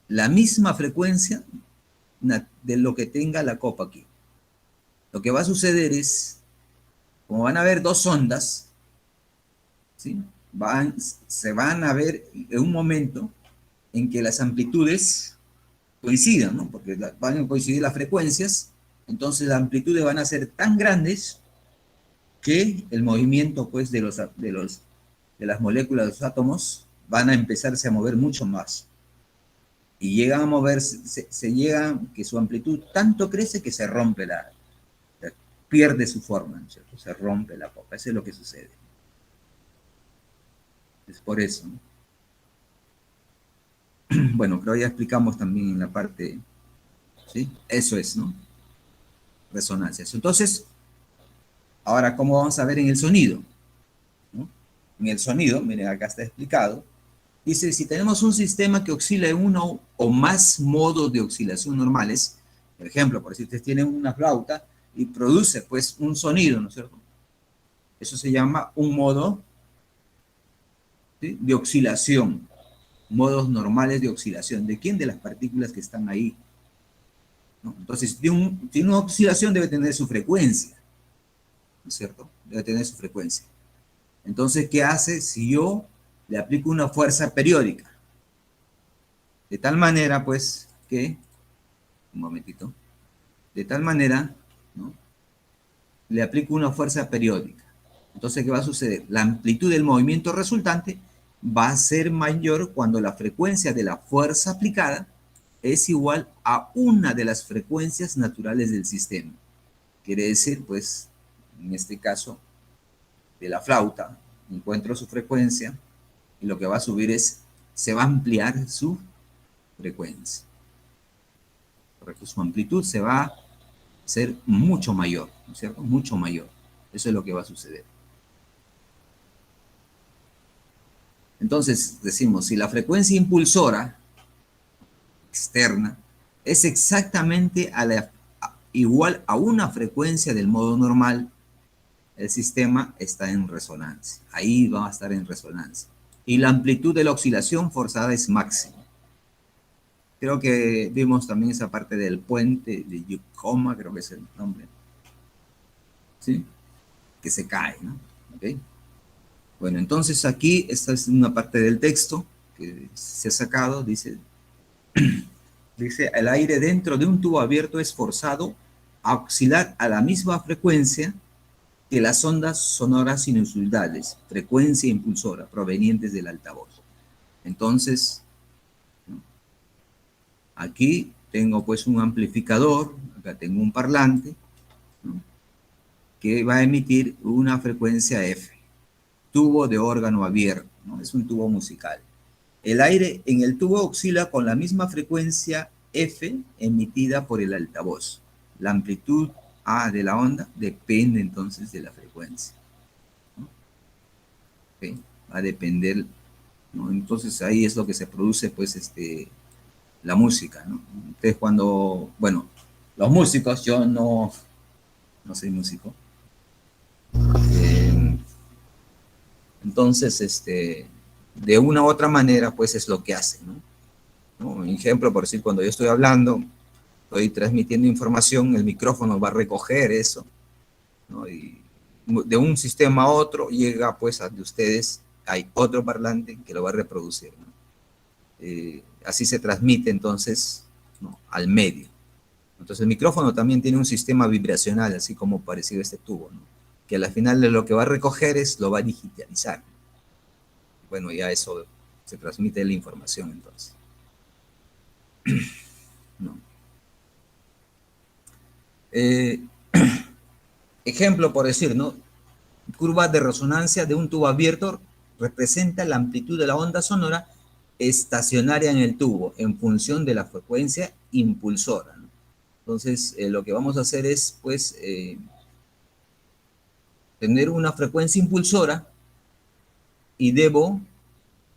la misma frecuencia de lo que tenga la copa aquí? Lo que va a suceder es, como van a haber dos ondas, ¿sí? Se van a ver en un momento en que las amplitudes coincidan, ¿no? Porque van a coincidir las frecuencias, entonces las amplitudes van a ser tan grandes que el movimiento, pues, de las moléculas de los átomos van a empezarse a mover mucho más. Y llegan a moverse, se llega que su amplitud tanto crece que se rompe pierde su forma, ¿no? ¿Cierto? Se rompe la copa. Eso es lo que sucede. Es por eso, ¿no? Bueno, creo ya explicamos también en la parte, ¿sí? Eso es, ¿no? Resonancias. Entonces, ahora, ¿cómo vamos a ver en el sonido? ¿No? En el sonido, miren, acá está explicado. Dice, si tenemos un sistema que oscila en uno o más modos de oscilación normales, por ejemplo, por si ustedes tienen una flauta y produce, pues, un sonido, ¿no es cierto? Eso se llama un modo, ¿sí?, de oscilación. Modos normales de oscilación. ¿De quién? De las partículas que están ahí, ¿no? Entonces, si tiene una oscilación, debe tener su frecuencia, ¿no es cierto? Debe tener su frecuencia. Entonces, ¿qué hace si yo le aplico una fuerza periódica? De tal manera, pues, que, un momentito, de tal manera, ¿no?, le aplico una fuerza periódica. Entonces, ¿qué va a suceder? La amplitud del movimiento resultante va a ser mayor cuando la frecuencia de la fuerza aplicada es igual a una de las frecuencias naturales del sistema. Quiere decir, pues, en este caso, de la flauta, encuentro su frecuencia y lo que va a subir es, se va a ampliar su frecuencia. Correcto, su amplitud se va a ser mucho mayor, ¿no es cierto? Mucho mayor. Eso es lo que va a suceder. Entonces, decimos, si la frecuencia impulsora externa es exactamente igual a una frecuencia del modo normal, el sistema está en resonancia. Ahí va a estar en resonancia. Y la amplitud de la oscilación forzada es máxima. Creo que vimos también esa parte del puente de Yucoma, creo que es el nombre. ¿Sí? Que se cae, ¿no? ¿Okay? Bueno, entonces aquí esta es una parte del texto que se ha sacado, dice, el aire dentro de un tubo abierto es forzado a oscilar a la misma frecuencia que las ondas sonoras sinusoidales, frecuencia impulsora, provenientes del altavoz. Entonces, ¿no? Aquí tengo pues un amplificador, acá tengo un parlante, ¿no? Que va a emitir una frecuencia F, tubo de órgano abierto, ¿no? Es un tubo musical. El aire en el tubo oscila con la misma frecuencia F emitida por el altavoz. La amplitud A de la onda depende entonces de la frecuencia, ¿no? ¿Okay? Va a depender, ¿no? Entonces ahí es lo que se produce, pues, la música, ¿no? Entonces cuando, bueno, los músicos, yo no soy músico, eh, entonces, de una u otra manera, pues es lo que hacen, ¿no? ¿No? Un ejemplo, por decir, cuando yo estoy hablando, estoy transmitiendo información, el micrófono va a recoger eso, ¿no? Y de un sistema a otro llega, pues, a de ustedes, hay otro parlante que lo va a reproducir, ¿no? Así se transmite, entonces, ¿no? Al medio. Entonces, el micrófono también tiene un sistema vibracional, así como parecido a este tubo, ¿no? Que al final de lo que va a recoger es, lo va a digitalizar. Bueno, ya eso se transmite la información, entonces, ¿no? Eh, ejemplo, por decir, ¿no? Curva de resonancia de un tubo abierto representa la amplitud de la onda sonora estacionaria en el tubo en función de la frecuencia impulsora, ¿no? Entonces, lo que vamos a hacer es, pues, tener una frecuencia impulsora y debo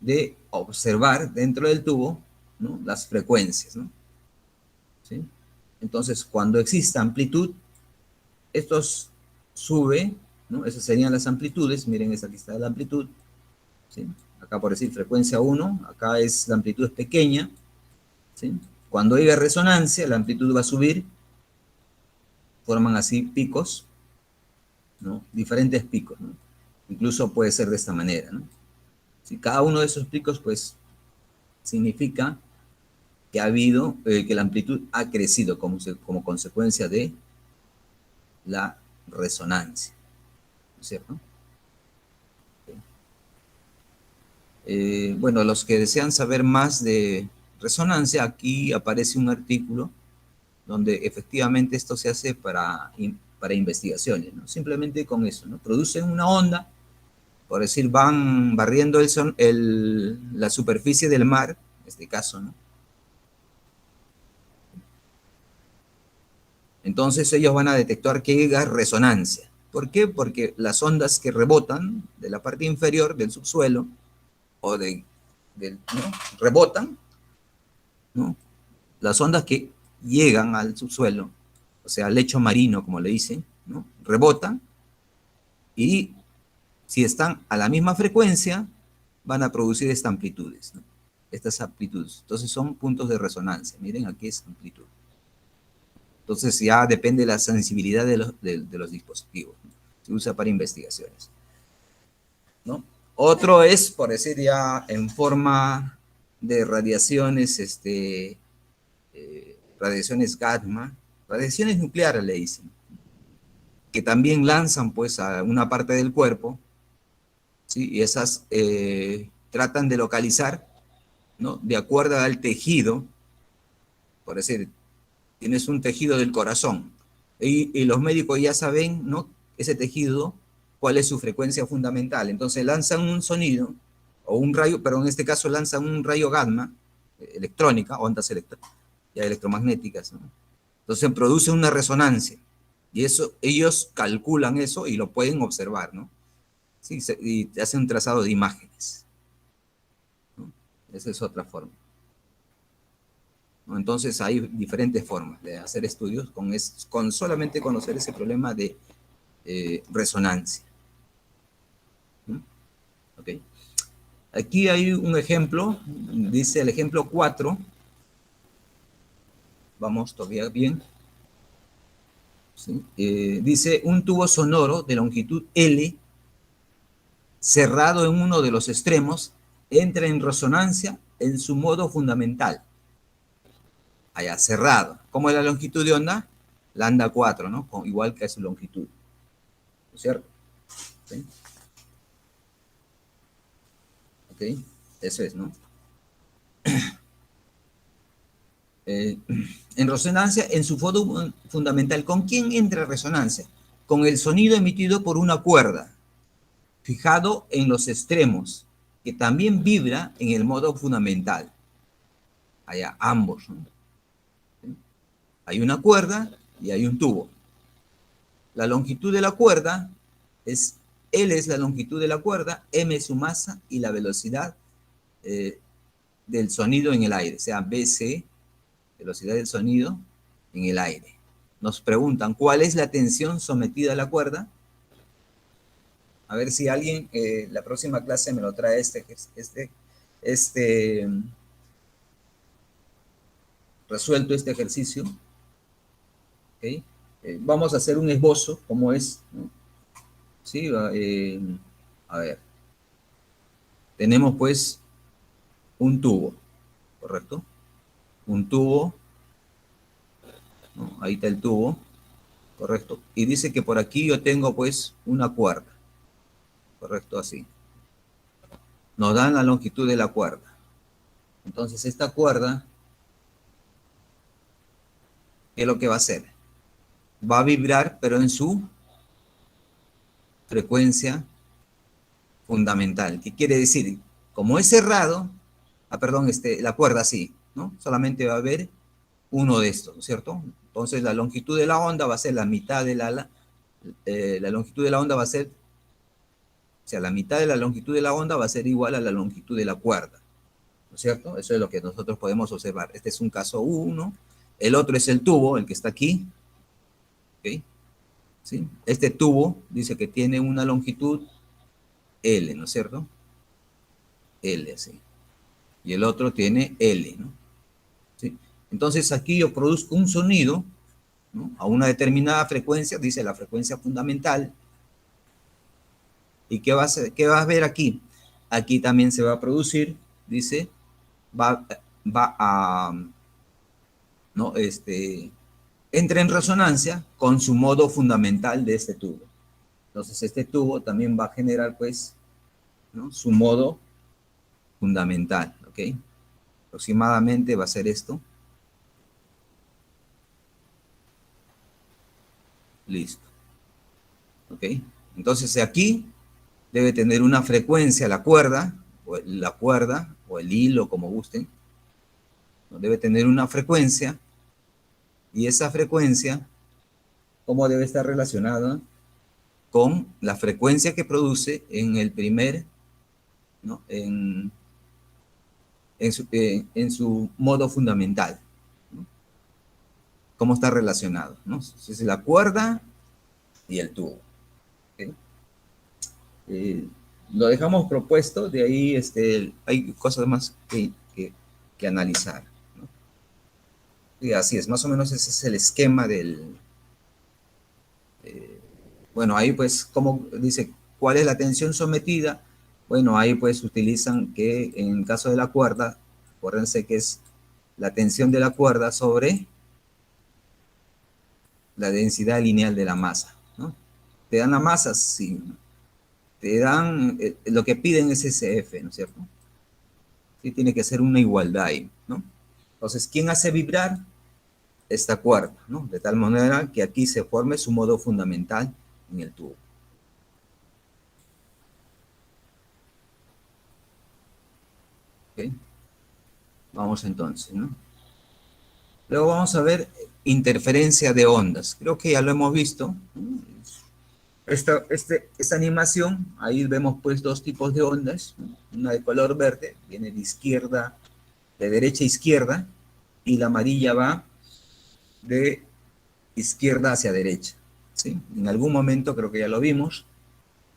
de observar dentro del tubo, ¿no? Las frecuencias, ¿no? ¿Sí? Entonces, cuando exista amplitud, esto sube, ¿no? Esas serían las amplitudes. Miren, esta aquí está la amplitud, ¿sí? Acá por decir frecuencia 1, acá es la amplitud es pequeña, ¿sí? Cuando haya resonancia, la amplitud va a subir, forman así picos, ¿no? Diferentes picos, ¿no? Incluso puede ser de esta manera, ¿no? Si cada uno de esos picos, pues, significa que ha habido, que la amplitud ha crecido como consecuencia de la resonancia, ¿no es cierto? Bueno, los que desean saber más de resonancia, aquí aparece un artículo donde efectivamente esto se hace para investigaciones, ¿no? Simplemente con eso, ¿no? Producen una onda, por decir, van barriendo la superficie del mar, en este caso, ¿no? Entonces ellos van a detectar que llega resonancia. ¿Por qué? Porque las ondas que rebotan de la parte inferior del subsuelo o ¿no? Rebotan, ¿no? Las ondas que llegan al subsuelo, o sea, al lecho marino, como le dicen, ¿no? Rebotan y si están a la misma frecuencia, van a producir estas amplitudes, ¿no? Estas amplitudes. Entonces son puntos de resonancia. Miren, aquí es amplitud. Entonces ya depende de la sensibilidad de los dispositivos, ¿no? Se usa para investigaciones, ¿no? Otro es, por decir ya, en forma de radiaciones, radiaciones gamma, radiaciones nucleares le dicen. que también lanzan pues a una parte del cuerpo, ¿sí? Y esas tratan de localizar, ¿no? De acuerdo al tejido, por decir, tienes un tejido del corazón, y los médicos ya saben, ¿no? Ese tejido, cuál es su frecuencia fundamental. Entonces lanzan un sonido, o un rayo, pero en este caso lanzan un rayo gamma, electrónica, ondas ya electromagnéticas, ¿no? Entonces produce una resonancia, y eso, ellos calculan eso y lo pueden observar, ¿no? Sí, y hacen un trazado de imágenes, ¿no? Esa es otra forma, ¿no? Entonces hay diferentes formas de hacer estudios con solamente conocer ese problema de resonancia, ¿no? Okay. Aquí hay un ejemplo, dice el ejemplo 4, vamos todavía bien, ¿sí? Dice un tubo sonoro de longitud L cerrado en uno de los extremos entra en resonancia en su modo fundamental. Allá, cerrado. ¿Cómo es la longitud de onda? Lambda 4, ¿no? Igual que su longitud, ¿no es cierto? ¿Sí? ¿Ok? Eso es, ¿no? En resonancia en su modo fundamental. ¿Con quién entra en resonancia? Con el sonido emitido por una cuerda, fijado en los extremos, que también vibra en el modo fundamental. Allá, ambos, ¿no? Hay una cuerda y hay un tubo. La longitud de la cuerda es L es la longitud de la cuerda, M es su masa y la velocidad del sonido en el aire, o sea, BC, velocidad del sonido en el aire. Nos preguntan, ¿cuál es la tensión sometida a la cuerda? A ver si alguien, la próxima clase me lo trae resuelto este ejercicio. ¿Okay? Vamos a hacer un esbozo, como es, ¿no? Sí, a ver, tenemos pues un tubo, ¿correcto? Un tubo, ¿no? Ahí está el tubo, ¿correcto? Y dice que por aquí yo tengo pues una cuerda, ¿correcto? Así. Nos dan la longitud de la cuerda. Entonces esta cuerda, ¿qué es lo que va a hacer? Va a vibrar, pero en su frecuencia fundamental. ¿Qué quiere decir? Como es cerrado, perdón, la cuerda sí, ¿no? Solamente va a haber uno de estos, ¿no es cierto? Entonces la longitud de la onda va a ser la mitad de la longitud de la onda va a ser, o sea, la mitad de la longitud de la onda va a ser igual a la longitud de la cuerda, ¿no es cierto? Eso es lo que nosotros podemos observar. Este es un caso 1, el otro es el tubo, el que está aquí, ¿ok? ¿Sí? Este tubo dice que tiene una longitud L, ¿no es cierto? L, sí. Y el otro tiene L, ¿no? ¿Sí? Entonces aquí yo produzco un sonido, ¿no? A una determinada frecuencia, dice la frecuencia fundamental. ¿Y qué vas a ver aquí? Aquí también se va a producir, dice, va a, ¿no? Entra en resonancia con su modo fundamental de este tubo. Entonces este tubo también va a generar, pues, ¿no? Su modo fundamental, ¿ok? Aproximadamente va a ser esto. Listo, ¿ok? Entonces aquí debe tener una frecuencia la cuerda, o el hilo, como gusten, ¿no? Debe tener una frecuencia, y esa frecuencia, ¿cómo debe estar relacionada? Con la frecuencia que produce en el primer, ¿no? En su modo fundamental, ¿no? ¿Cómo está relacionado? ¿No? Es la cuerda y el tubo. ¿Okay? Lo dejamos propuesto, de ahí hay cosas más que analizar, ¿no? Y así es, más o menos ese es el esquema del... bueno, ahí pues, como dice, ¿cuál es la tensión sometida? Bueno, ahí pues utilizan que en el caso de la cuerda, acuérdense que es la tensión de la cuerda sobre la densidad lineal de la masa, ¿no? ¿Te dan la masa? Sí. Te dan, lo que piden es SF, ¿no es cierto? Sí, tiene que ser una igualdad ahí, ¿no? Entonces, ¿quién hace vibrar? Esta cuerda, ¿no? De tal manera que aquí se forme su modo fundamental en el tubo. ¿Okay? Vamos entonces, ¿no? Luego vamos a ver interferencia de ondas. Creo que ya lo hemos visto, ¿no? Esta animación, ahí vemos pues dos tipos de ondas, ¿no? Una de color verde, viene de izquierda, de derecha a izquierda, y la amarilla va de izquierda hacia derecha, ¿sí? En algún momento creo que ya lo vimos,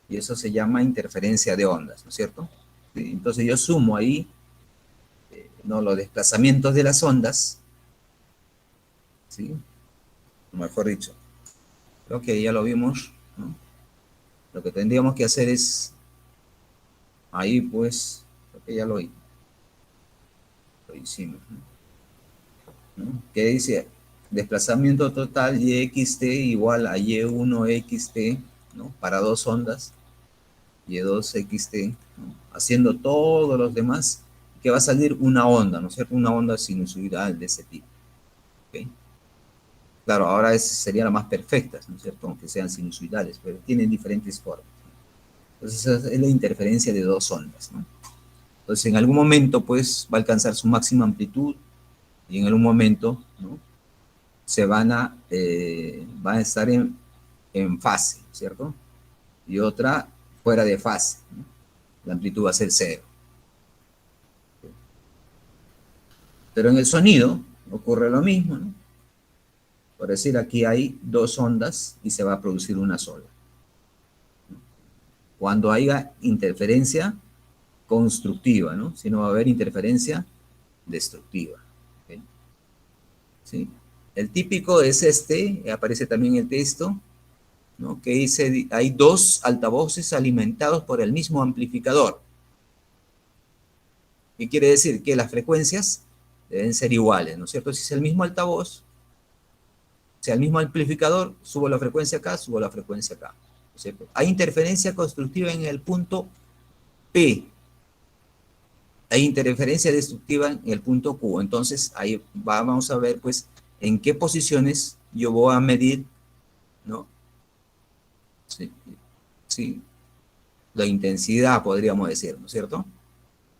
y eso se llama interferencia de ondas, ¿no es cierto? ¿Sí? Entonces yo sumo ahí, ¿no? Los desplazamientos de las ondas, ¿sí? Mejor dicho, creo que ya lo vimos, ¿no? Lo que tendríamos que hacer es, ahí pues, creo que ya lo hicimos, ¿no? Que dice, desplazamiento total YXT igual a Y1XT, ¿no? Para dos ondas, Y2XT, ¿no? Haciendo todos los demás, que va a salir una onda, ¿no es cierto? Una onda sinusoidal de ese tipo, ¿ok? Claro, ahora sería la más perfecta, ¿no es cierto? Aunque sean sinusoidales, pero tienen diferentes formas. Entonces, esa es la interferencia de dos ondas, ¿no? Entonces, en algún momento, pues, va a alcanzar su máxima amplitud y en algún momento, ¿no? Van a estar en fase, ¿cierto? Y otra fuera de fase, ¿no? La amplitud va a ser cero. Pero en el sonido ocurre lo mismo, ¿no? Por decir, aquí hay dos ondas y se va a producir una sola. Cuando haya interferencia constructiva, ¿no? Si no va a haber interferencia destructiva. ¿Okay? ¿Sí? El típico es este, aparece también en el texto, ¿no? Que dice, hay dos altavoces alimentados por el mismo amplificador. ¿Qué quiere decir? Que las frecuencias deben ser iguales, ¿no es cierto? Si es el mismo altavoz, sea el mismo amplificador, subo la frecuencia acá, subo la frecuencia acá, ¿no es cierto? Hay interferencia constructiva en el punto P, hay interferencia destructiva en el punto Q. Entonces, ahí vamos a ver, pues, en qué posiciones yo voy a medir, ¿no? Sí, sí, la intensidad, podríamos decir, ¿no es cierto?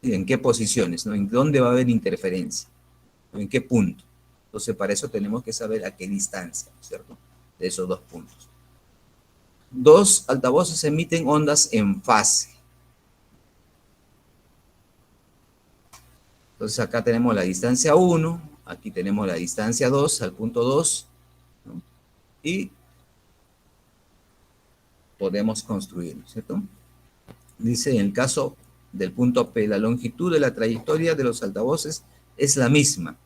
¿Y en qué posiciones, ¿no? ¿En dónde va a haber interferencia? ¿No? ¿En qué punto? Entonces, para eso tenemos que saber a qué distancia, ¿no es cierto? De esos dos puntos. Dos altavoces emiten ondas en fase. Entonces, acá tenemos la distancia 1, aquí tenemos la distancia 2 al punto 2, ¿no? Y podemos construir, ¿cierto? Dice, en el caso del punto P, la longitud de la trayectoria de los altavoces es la misma,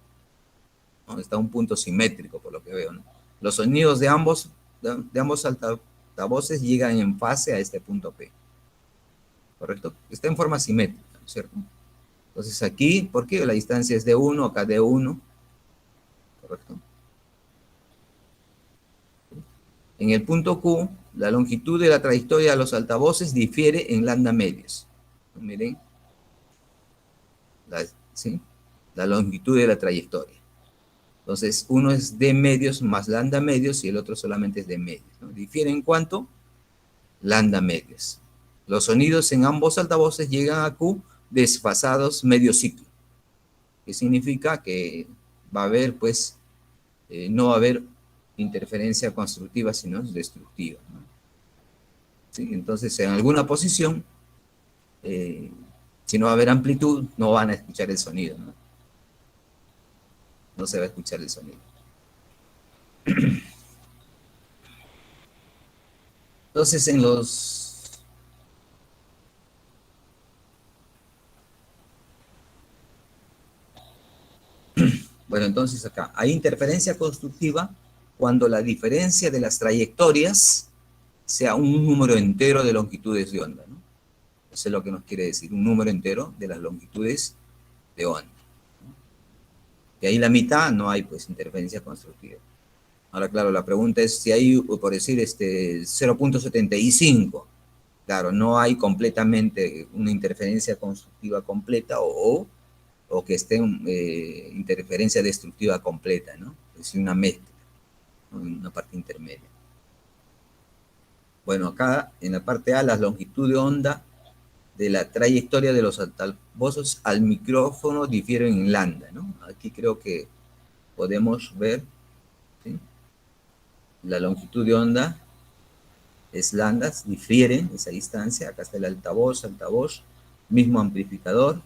¿no? Está un punto simétrico, por lo que veo, ¿no? Los sonidos de ambos altavoces llegan en fase a este punto P, ¿correcto? Está en forma simétrica, ¿no es cierto? Entonces aquí, ¿por qué? La distancia es de 1, acá de 1, ¿correcto? En el punto Q, la longitud de la trayectoria de los altavoces difiere en lambda medios. Miren, ¿sí? La longitud de la trayectoria. Entonces, uno es de medios más lambda medios y el otro solamente es de medios, ¿no? Difiere en cuánto? Lambda medios. Los sonidos en ambos altavoces llegan a Q desfasados medio ciclo. ¿Qué significa? Que va a haber, pues, no va a haber interferencia constructiva, sino destructiva, ¿no? ¿Sí? Entonces, en alguna posición, eh, si no va a haber amplitud, no van a escuchar el sonido, ¿no? No se va a escuchar el sonido. Entonces, bueno, entonces acá hay interferencia constructiva cuando la diferencia de las trayectorias sea un número entero de longitudes de onda, ¿no? Eso es lo que nos quiere decir, un número entero de las longitudes de onda. Y ahí la mitad no hay, pues, interferencia constructiva. Ahora, claro, la pregunta es si hay, por decir, 0,75. Claro, no hay completamente una interferencia constructiva completa o que esté interferencia destructiva completa, ¿no? Es decir, una mezcla, ¿no? Una parte intermedia. Bueno, acá en la parte A, la longitud de onda de la trayectoria de los altavoces al micrófono difieren en lambda, ¿no? Aquí creo que podemos ver, ¿sí? La longitud de onda es lambda, difieren esa distancia. Acá está el altavoz, mismo amplificador.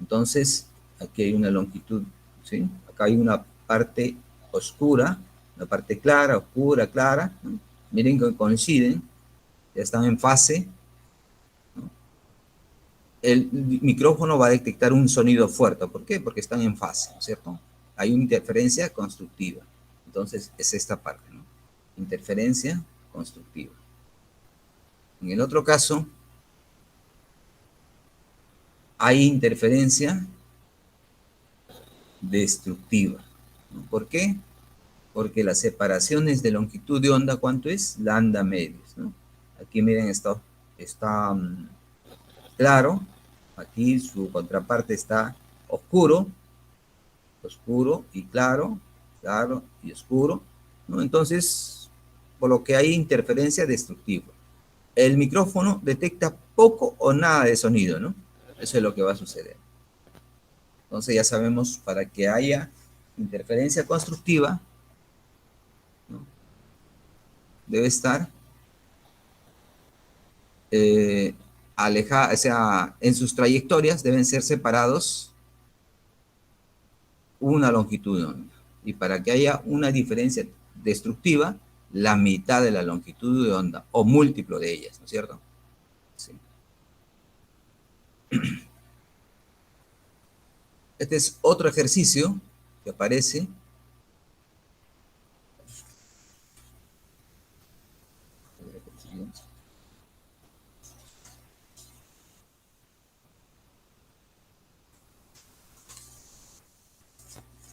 Entonces, aquí hay una longitud, ¿sí? Acá hay una parte oscura, una parte clara, oscura, clara, ¿no? Miren que coinciden, ya están en fase, ¿no? El micrófono va a detectar un sonido fuerte. ¿Por qué? Porque están en fase, ¿no es cierto? Hay una interferencia constructiva. Entonces, es esta parte, ¿no? Interferencia constructiva. En el otro caso, hay interferencia destructiva, ¿no? ¿Por qué? Porque las separaciones de longitud de onda, ¿cuánto es? Lambda medios, ¿no? Aquí miren, está claro, aquí su contraparte está oscuro, oscuro y claro, claro y oscuro, ¿no? Entonces, por lo que hay interferencia destructiva. El micrófono detecta poco o nada de sonido, ¿no? Eso es lo que va a suceder. Entonces ya sabemos, para que haya interferencia constructiva, ¿no? Debe estar alejada, o sea, en sus trayectorias deben ser separados una longitud de onda. Y para que haya una diferencia destructiva, la mitad de la longitud de onda, o múltiplo de ellas, ¿no es cierto? Sí. Este es otro ejercicio que aparece.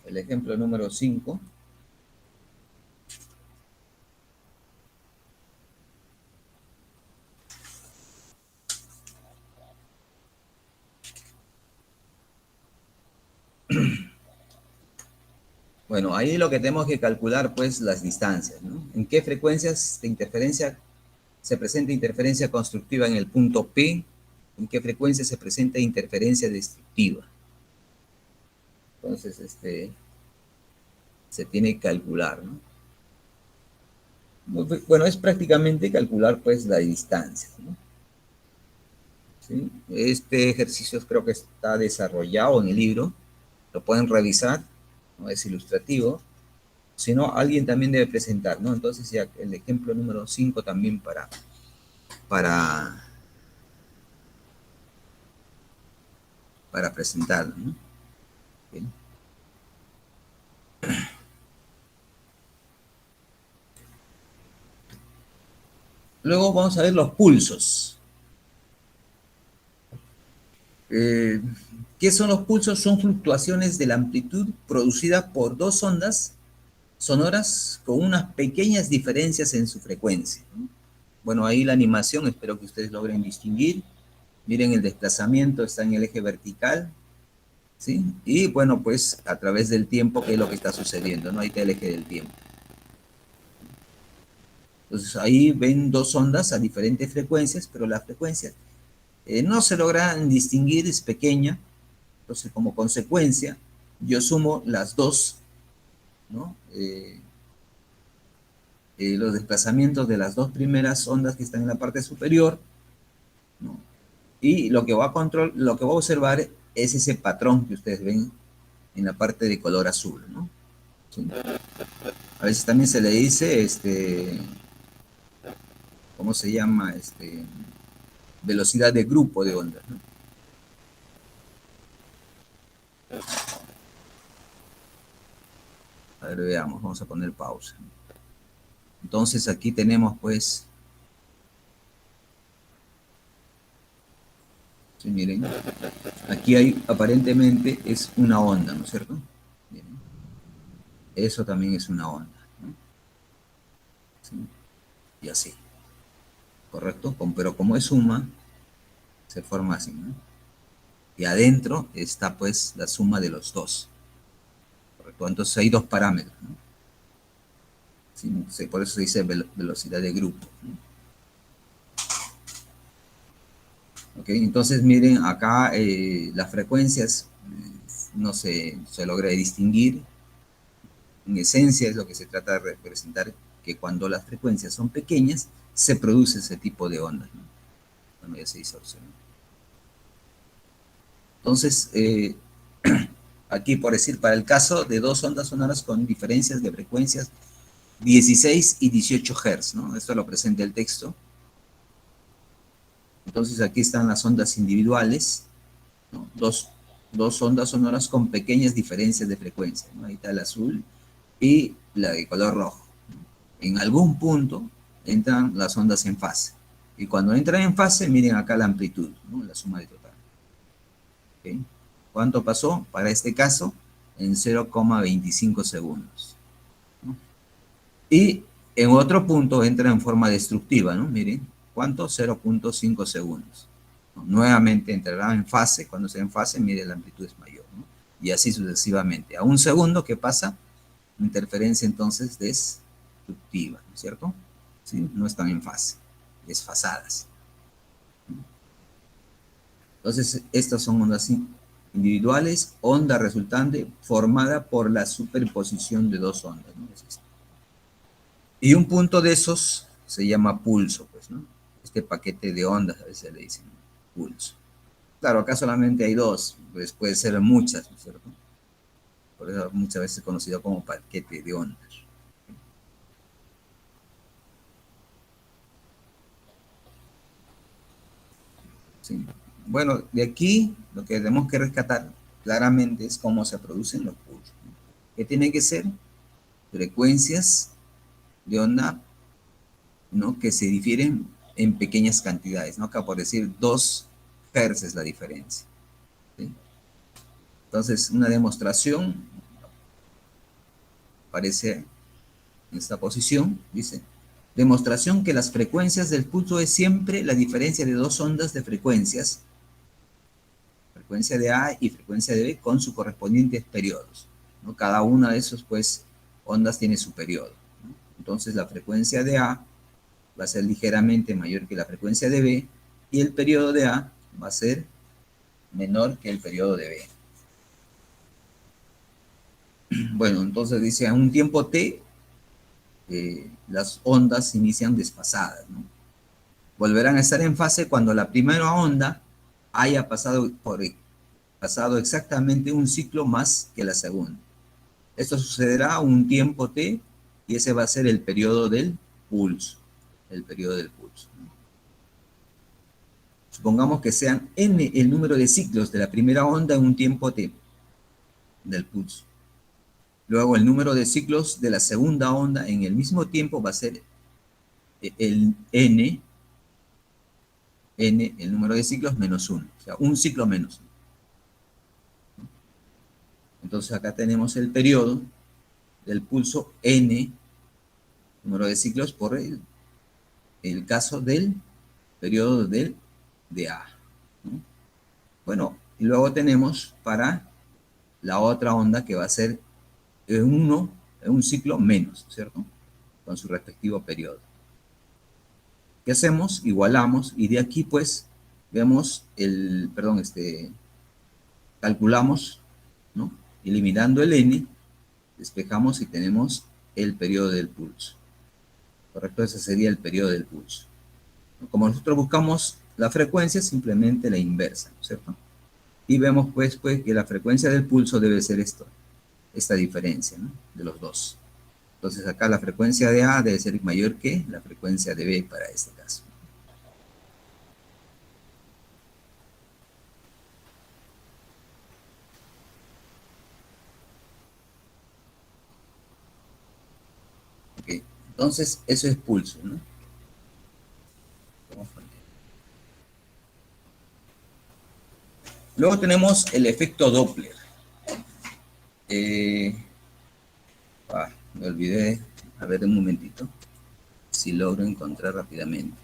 El ejemplo número 5. Bueno, ahí lo que tenemos que calcular, pues, las distancias, ¿no? ¿En qué frecuencias de interferencia se presenta interferencia constructiva en el punto P? ¿En qué frecuencia se presenta interferencia destructiva? Entonces, se tiene que calcular, ¿no? Bueno, es prácticamente calcular, pues, la distancia, ¿no? ¿Sí? Este ejercicio creo que está desarrollado en el libro, lo pueden revisar, no es ilustrativo, sino alguien también debe presentar, ¿no? Entonces ya el ejemplo número 5 también para, para presentarlo, ¿no? Bien. Luego vamos a ver los pulsos. Eh, ¿Qué son los pulsos? Son fluctuaciones de la amplitud producida por dos ondas sonoras con unas pequeñas diferencias en su frecuencia, ¿no? Bueno, ahí la animación, espero que ustedes logren distinguir. Miren, el desplazamiento está en el eje vertical, ¿sí? Y bueno, pues a través del tiempo, ¿qué es lo que está sucediendo? ¿No? Ahí está el eje del tiempo. Entonces ahí ven dos ondas a diferentes frecuencias, pero la frecuencia no se logran distinguir, es pequeña. Entonces, como consecuencia, yo sumo las dos, ¿no? Los desplazamientos de las dos primeras ondas que están en la parte superior, ¿no? Y lo que va a observar es ese patrón que ustedes ven en la parte de color azul, ¿no? ¿Sí? A veces también se le dice, ¿cómo se llama? Velocidad de grupo de ondas, ¿no? A ver, veamos, vamos a poner pausa. Entonces aquí tenemos, pues, ¿sí? Miren, aquí hay, aparentemente, es una onda, ¿no es cierto? Miren, eso también es una onda, ¿no? ¿sí? Y así, ¿correcto? Pero como es suma, se forma así, ¿no? Y adentro está pues la suma de los dos, ¿correcto? Entonces hay dos parámetros, ¿no? ¿Sí? Por eso se dice velocidad de grupo, ¿no? ¿Ok? Entonces miren acá las frecuencias no se logra distinguir. En esencia es lo que se trata de representar, que cuando las frecuencias son pequeñas se produce ese tipo de ondas, ¿no? Cuando ya se distorsiona. Entonces, aquí por decir, para el caso de dos ondas sonoras con diferencias de frecuencias 16 y 18 Hz, ¿no? Esto lo presenta el texto. Entonces aquí están las ondas individuales, ¿no? Dos ondas sonoras con pequeñas diferencias de frecuencia, ¿no? Ahí está el azul y la de color rojo. En algún punto entran las ondas en fase. Y cuando entran en fase, miren acá la amplitud, ¿no? La suma de total. ¿Okay? ¿Cuánto pasó? Para este caso, en 0,25 segundos, ¿no? Y en otro punto entra en forma destructiva, ¿no? Miren, ¿cuánto? 0,5 segundos. ¿No? Nuevamente entrará en fase, cuando sea en fase, mire, la amplitud es mayor, ¿no? Y así sucesivamente. A un segundo, ¿qué pasa? Interferencia entonces destructiva, ¿no es cierto? ¿Sí? No están en fase, desfasadas. Entonces, estas son ondas individuales, onda resultante formada por la superposición de dos ondas, ¿no? Y un punto de esos se llama pulso, pues, ¿no? Este paquete de ondas a veces le dicen pulso. Claro, acá solamente hay dos, pues puede ser muchas, ¿no es cierto? Por eso muchas veces es conocido como paquete de ondas. ¿Sí? Bueno, de aquí lo que tenemos que rescatar claramente es cómo se producen los pulsos, ¿no? Que tienen que ser frecuencias de onda, ¿no? Que se difieren en pequeñas cantidades, ¿no? Acá por decir 2 Hz es la diferencia, ¿sí? Entonces, una demostración aparece en esta posición, dice, demostración que las frecuencias del pulso es siempre la diferencia de dos ondas de frecuencias, frecuencia de A y frecuencia de B, con sus correspondientes periodos, ¿no? Cada una de esos, pues, ondas tiene su periodo, ¿no? Entonces, la frecuencia de A va a ser ligeramente mayor que la frecuencia de B y el periodo de A va a ser menor que el periodo de B. Bueno, entonces dice, a un tiempo t, las ondas inician desfasadas, ¿no? Volverán a estar en fase cuando la primera onda haya pasado exactamente un ciclo más que la segunda. Esto sucederá a un tiempo t y ese va a ser el periodo del pulso. El periodo del pulso. Supongamos que sean n el número de ciclos de la primera onda en un tiempo t del pulso. Luego el número de ciclos de la segunda onda en el mismo tiempo va a ser el n, el número de ciclos menos 1, o sea, un ciclo menos 1. Entonces acá tenemos el periodo del pulso n, número de ciclos por el caso del periodo de A, ¿no? Bueno, y luego tenemos para la otra onda que va a ser un ciclo menos, ¿cierto? Con su respectivo periodo. ¿Qué hacemos? Igualamos y de aquí pues vemos calculamos, ¿no? Eliminando el n, despejamos y tenemos el periodo del pulso. ¿Correcto? Ese sería el periodo del pulso. Como nosotros buscamos la frecuencia, simplemente la inversa, ¿no es cierto? Y vemos pues que la frecuencia del pulso debe ser esta diferencia, ¿no? De los dos. Entonces acá la frecuencia de A debe ser mayor que la frecuencia de B para este caso. Okay. Entonces eso es pulso, ¿no? Luego tenemos el efecto Doppler. Me olvidé, a ver un momentito. si logro encontrar rápidamente.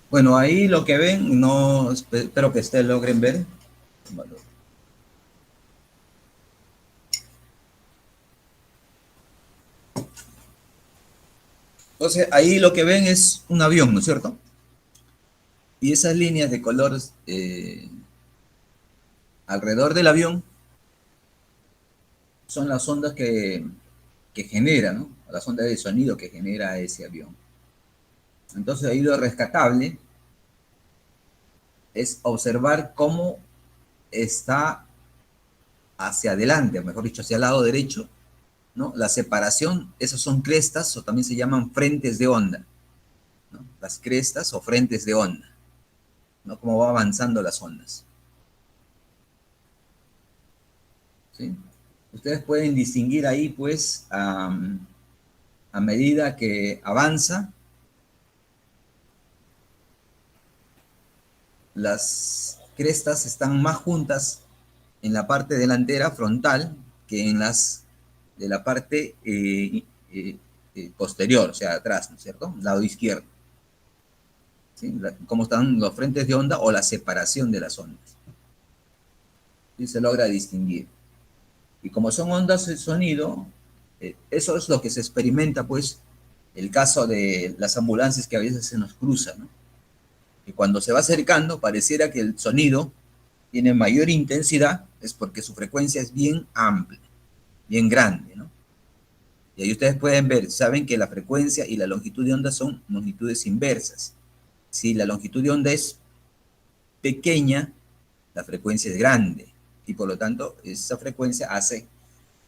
Bueno, ahí lo que ven, no espero que ustedes logren ver. Bueno, entonces, ahí lo que ven es un avión, ¿no es cierto? Y esas líneas de colores alrededor del avión son las ondas que genera, ¿no? Las ondas de sonido que genera ese avión. Entonces, ahí lo rescatable es observar cómo está hacia adelante, o mejor dicho, hacia el lado derecho, ¿no? La separación, esas son crestas o también se llaman frentes de onda, ¿no? Las crestas o frentes de onda, ¿no? Cómo va avanzando las ondas. ¿Sí? Ustedes pueden distinguir ahí, pues, a medida que avanza, las crestas están más juntas en la parte delantera, frontal, que en las de la parte posterior, o sea, atrás, ¿no es cierto? Lado izquierdo. ¿Sí? Cómo están los frentes de onda o la separación de las ondas. ¿Sí? Se logra distinguir. Y como son ondas de sonido, eso es lo que se experimenta, pues, el caso de las ambulancias que a veces se nos cruzan, ¿no? Que cuando se va acercando, pareciera que el sonido tiene mayor intensidad, es porque su frecuencia es bien amplia, bien grande, ¿no? Y ahí ustedes pueden ver, saben que la frecuencia y la longitud de onda son longitudes inversas. Si la longitud de onda es pequeña, la frecuencia es grande. Y por lo tanto, esa frecuencia hace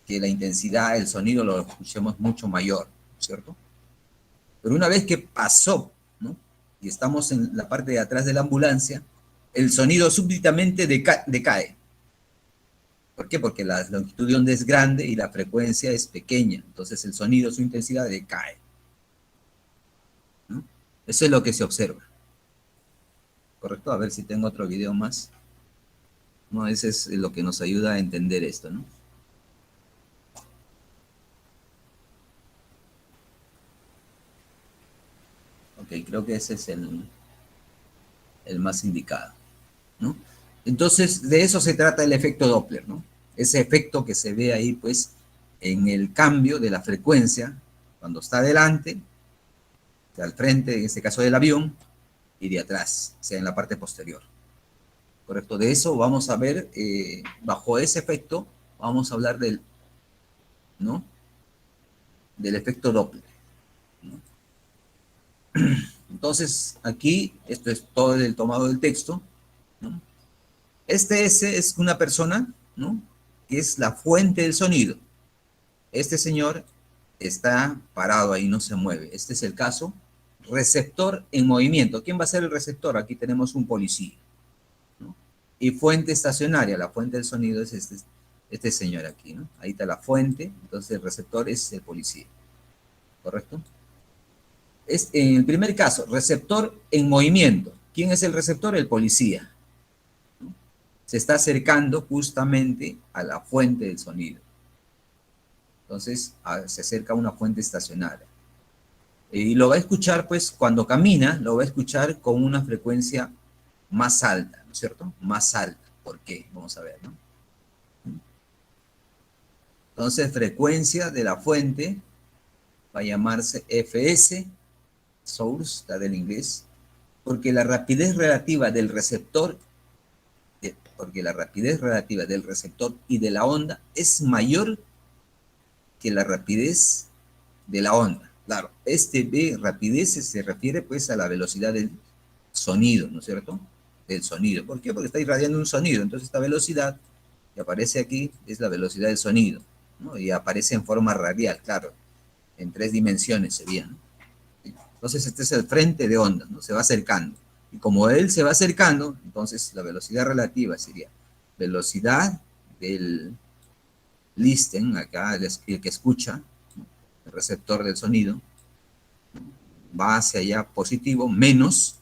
que la intensidad, el sonido lo escuchemos mucho mayor, ¿cierto? Pero una vez que pasó, ¿no? Y estamos en la parte de atrás de la ambulancia, el sonido súbitamente decae. ¿Por qué? Porque la longitud de onda es grande y la frecuencia es pequeña. Entonces el sonido, su intensidad decae, ¿no? Eso es lo que se observa. ¿Correcto? A ver si tengo otro video más. No, ese es lo que nos ayuda a entender esto, ¿no? Ok, creo que ese es el más indicado, ¿no? Entonces, de eso se trata el efecto Doppler, ¿no? Ese efecto que se ve ahí, pues, en el cambio de la frecuencia cuando está adelante, al frente, en este caso del avión, y de atrás, o sea, en la parte posterior. ¿Correcto? De eso vamos a ver, bajo ese efecto, vamos a hablar del, ¿no? Del efecto Doppler, ¿no? Entonces, aquí, esto es todo el tomado del texto, ¿no? Este S es una persona, ¿no? Que es la fuente del sonido. Este señor está parado ahí, no se mueve. Este es el caso. Receptor en movimiento. ¿Quién va a ser el receptor? Aquí tenemos un policía, ¿no? Y fuente estacionaria. La fuente del sonido es este señor aquí, ¿no? Ahí está la fuente. Entonces el receptor es el policía. ¿Correcto? Es, en el primer caso, receptor en movimiento. ¿Quién es el receptor? El policía. Se está acercando justamente a la fuente del sonido. Entonces se acerca a una fuente estacionaria. Y lo va a escuchar, pues, cuando camina, lo va a escuchar con una frecuencia más alta, ¿no es cierto? Más alta. ¿Por qué? Vamos a ver, ¿no? Entonces, frecuencia de la fuente va a llamarse Fs, source, está del inglés, porque la rapidez relativa del receptor, porque la rapidez relativa del receptor y de la onda es mayor que la rapidez de la onda. Claro, este B, rapidez, se refiere pues a la velocidad del sonido, ¿no es cierto? Del sonido. ¿Por qué? Porque está irradiando un sonido. Entonces esta velocidad que aparece aquí es la velocidad del sonido, ¿no? Y aparece en forma radial, claro, en 3 dimensiones sería, ¿no? Entonces este es el frente de onda, ¿no? Se va acercando. Y como él se va acercando, entonces la velocidad relativa sería velocidad del listen, acá el que escucha, ¿no? El receptor del sonido, va hacia allá positivo, menos,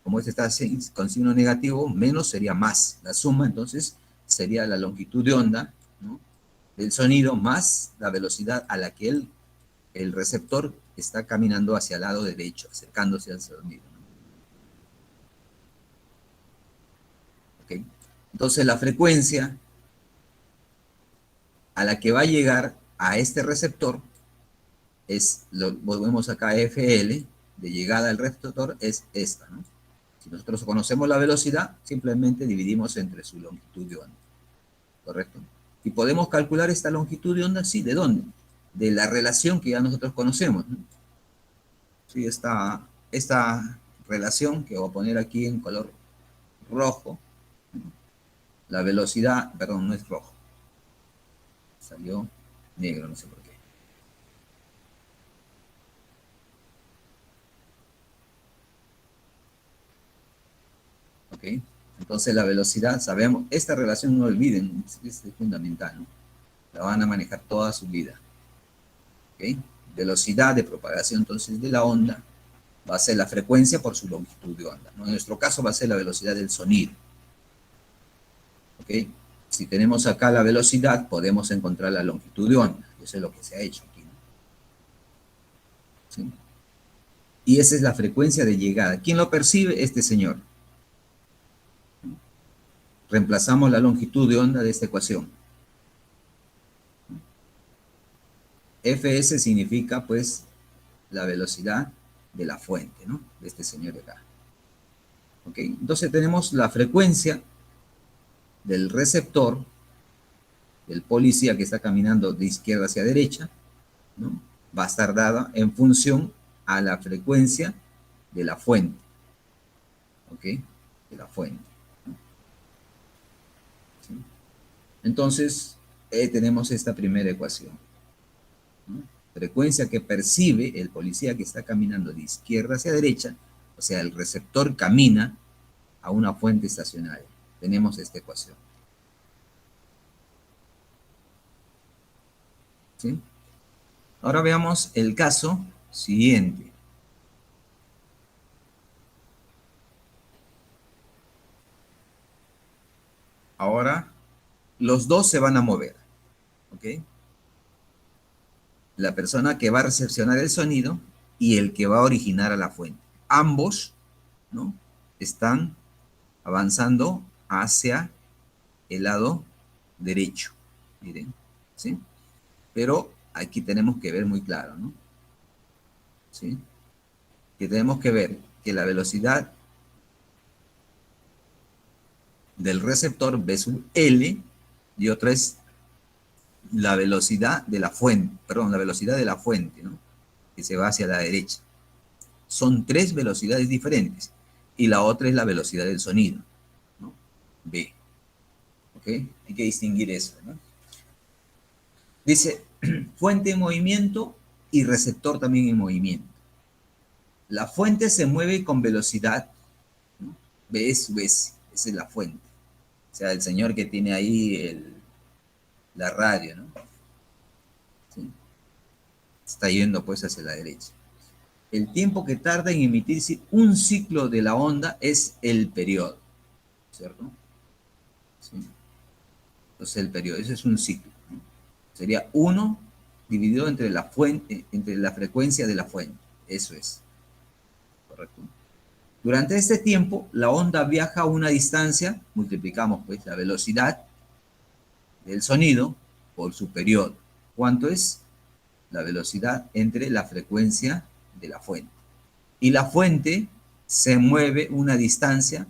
como este está con signo negativo, menos sería más. La suma entonces sería la longitud de onda, ¿no? Del sonido más la velocidad a la que el receptor está caminando hacia el lado derecho, acercándose al sonido, ¿no? ¿Okay? Entonces la frecuencia a la que va a llegar a este receptor es, lo volvemos acá FL, de llegada al receptor es esta, ¿no? Si nosotros conocemos la velocidad, simplemente dividimos entre su longitud de onda, ¿correcto? Y podemos calcular esta longitud de onda, sí, ¿de dónde? De la relación que ya nosotros conocemos, ¿no? Sí, esta relación que voy a poner aquí en color rojo, la velocidad, perdón, no es rojo, salió negro, no sé por qué. ¿Ok? Entonces la velocidad, sabemos, esta relación no olviden, es fundamental, ¿no? La van a manejar toda su vida. ¿Ok? Velocidad de propagación entonces de la onda va a ser la frecuencia por su longitud de onda, ¿no? En nuestro caso va a ser la velocidad del sonido. ¿Ok? Si tenemos acá la velocidad, podemos encontrar la longitud de onda. Eso es lo que se ha hecho aquí, ¿no? ¿Sí? Y esa es la frecuencia de llegada. ¿Quién lo percibe? Este señor. Reemplazamos la longitud de onda de esta ecuación. Fs significa, pues, la velocidad de la fuente, ¿no? De este señor de acá. ¿Ok? Entonces tenemos la frecuencia del receptor, del policía que está caminando de izquierda hacia derecha, ¿no? Va a estar dada en función a la frecuencia de la fuente. ¿Ok? De la fuente. ¿Sí? Entonces, tenemos esta primera ecuación, ¿no? Frecuencia que percibe el policía que está caminando de izquierda hacia derecha, o sea, el receptor camina a una fuente estacionaria. Tenemos esta ecuación. ¿Sí? Ahora veamos el caso siguiente. Ahora, los dos se van a mover. ¿Ok? La persona que va a recepcionar el sonido y el que va a originar a la fuente. Ambos, ¿no? Están avanzando hacia el lado derecho. Miren, ¿sí? Pero aquí tenemos que ver muy claro, ¿no? ¿Sí? Que tenemos que ver que la velocidad del receptor ve sub L y otra es la velocidad de la fuente, perdón, la velocidad de la fuente, ¿no? Que se va hacia la derecha. Son 3 velocidades diferentes y la otra es la velocidad del sonido, ¿no? B. ¿Ok? Hay que distinguir eso, ¿no? Dice fuente en movimiento y receptor también en movimiento. La fuente se mueve con velocidad, ¿no? B sub S, esa es la fuente. O sea, el señor que tiene ahí la radio, ¿no? ¿Sí? Está yendo pues hacia la derecha. El tiempo que tarda en emitirse un ciclo de la onda es el periodo, ¿cierto? ¿Sí? Entonces el periodo, ese es un ciclo, ¿no? Sería 1 dividido entre la fuente, entre la frecuencia de la fuente. Eso es, correcto. Durante este tiempo, la onda viaja a una distancia, multiplicamos pues la velocidad del sonido por su periodo. ¿Cuánto es? La velocidad entre la frecuencia de la fuente. Y la fuente se mueve una distancia,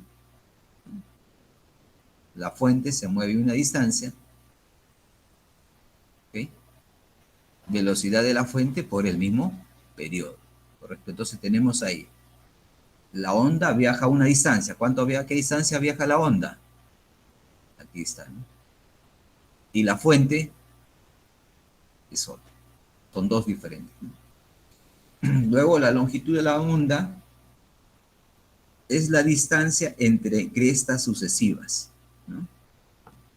la fuente se mueve una distancia, ¿ok? Velocidad de la fuente por el mismo periodo, ¿correcto? Entonces tenemos ahí, la onda viaja a una distancia. ¿Qué distancia viaja la onda? Aquí está, ¿no? Y la fuente es otra. Son dos diferentes, ¿no? Luego la longitud de la onda es la distancia entre crestas sucesivas, ¿no?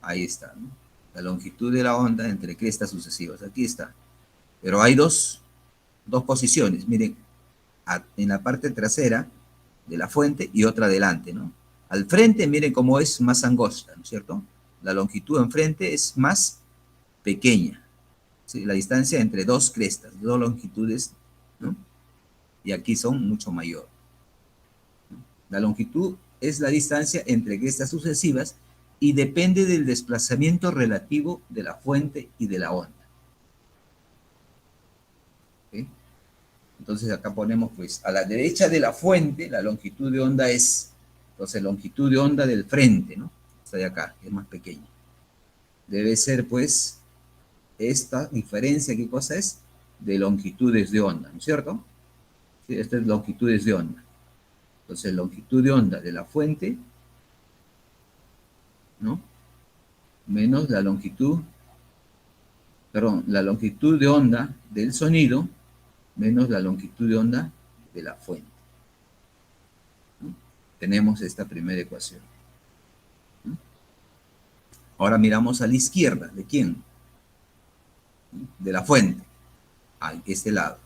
Ahí está, ¿no? La longitud de la onda entre crestas sucesivas. Aquí está. Pero hay dos posiciones. Miren, en la parte trasera de la fuente y otra adelante, ¿no? Al frente, miren cómo es más angosta, ¿no es cierto? La longitud enfrente es más pequeña, ¿sí? La distancia entre dos crestas, dos longitudes, ¿no? Y aquí son mucho mayor. La longitud es la distancia entre crestas sucesivas y depende del desplazamiento relativo de la fuente y de la onda. ¿Sí? Entonces acá ponemos, pues, a la derecha de la fuente, la longitud de onda es, entonces, longitud de onda del frente, ¿no? Esta de acá, que es más pequeña. Debe ser, pues, esta diferencia, ¿qué cosa es? De longitudes de onda, ¿no es cierto? Sí, esta es longitudes de onda. Entonces, longitud de onda de la fuente, ¿no? Menos la longitud, perdón, la longitud de onda del sonido, menos la longitud de onda de la fuente, ¿no? Tenemos esta primera ecuación, ¿no? Ahora miramos a la izquierda. ¿De quién? De la fuente, a este lado.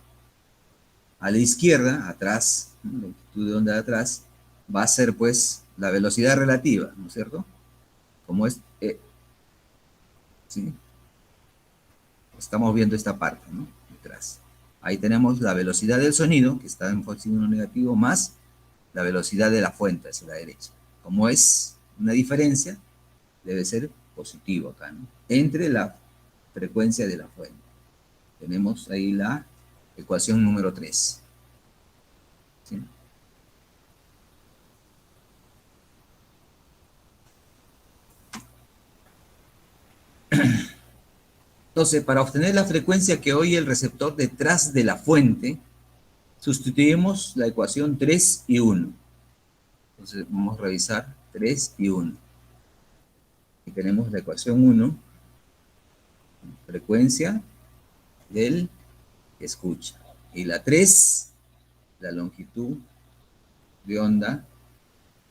A la izquierda, atrás, ¿no? Longitud de onda de atrás, va a ser, pues, la velocidad relativa, ¿no es cierto? Como es, ¿sí? Estamos viendo esta parte, ¿no? Detrás. Ahí tenemos la velocidad del sonido, que está en signo negativo, más la velocidad de la fuente hacia la derecha. Como es una diferencia, debe ser positivo acá, ¿no? Entre la frecuencia de la fuente. Tenemos ahí la ecuación número 3. ¿Sí? Entonces, para obtener la frecuencia que oye el receptor detrás de la fuente, sustituimos la ecuación 3 y 1. Entonces, vamos a revisar 3 y 1. Y tenemos la ecuación 1, frecuencia del escucha. Y la 3, la longitud de onda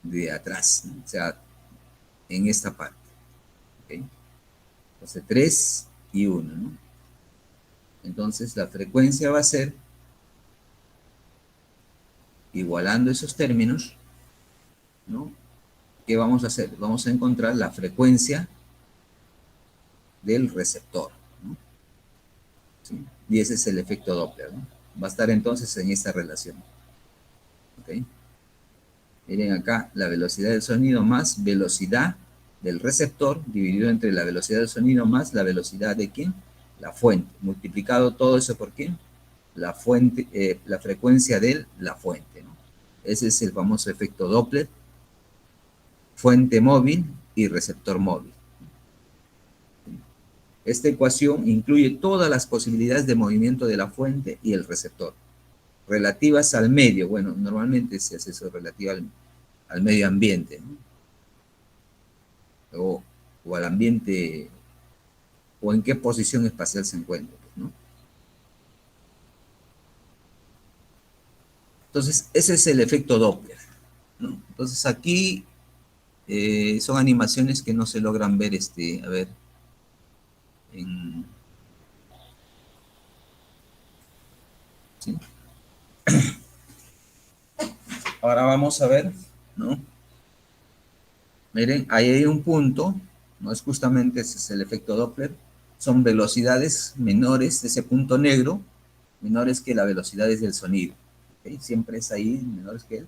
de atrás, ¿no? O sea, en esta parte. ¿Okay? Entonces, 3 y 1, ¿no? Entonces, la frecuencia va a ser, igualando esos términos, ¿no? ¿Qué vamos a hacer? Vamos a encontrar la frecuencia del receptor, ¿no? ¿Sí? Y ese es el efecto Doppler, ¿no? Va a estar entonces en esta relación. ¿Ok? Miren acá, la velocidad del sonido más velocidad del receptor dividido entre la velocidad del sonido más la velocidad de ¿quién? La fuente. Multiplicado todo eso por ¿quién? La fuente, la frecuencia de la fuente, ¿no? Ese es el famoso efecto Doppler, fuente móvil y receptor móvil. Esta ecuación incluye todas las posibilidades de movimiento de la fuente y el receptor, relativas al medio. Bueno, normalmente se hace eso relativo al medio ambiente, ¿no? O al ambiente, o en qué posición espacial se encuentra, ¿no? Entonces, ese es el efecto Doppler, ¿no? Entonces, aquí son animaciones que no se logran ver, a ver, en, ¿sí? Ahora vamos a ver, ¿no? Miren, ahí hay un punto, ¿no? Es justamente ese es el efecto Doppler. Son velocidades menores de ese punto negro, menores que las velocidades del sonido. ¿Okay? Siempre es ahí menores que el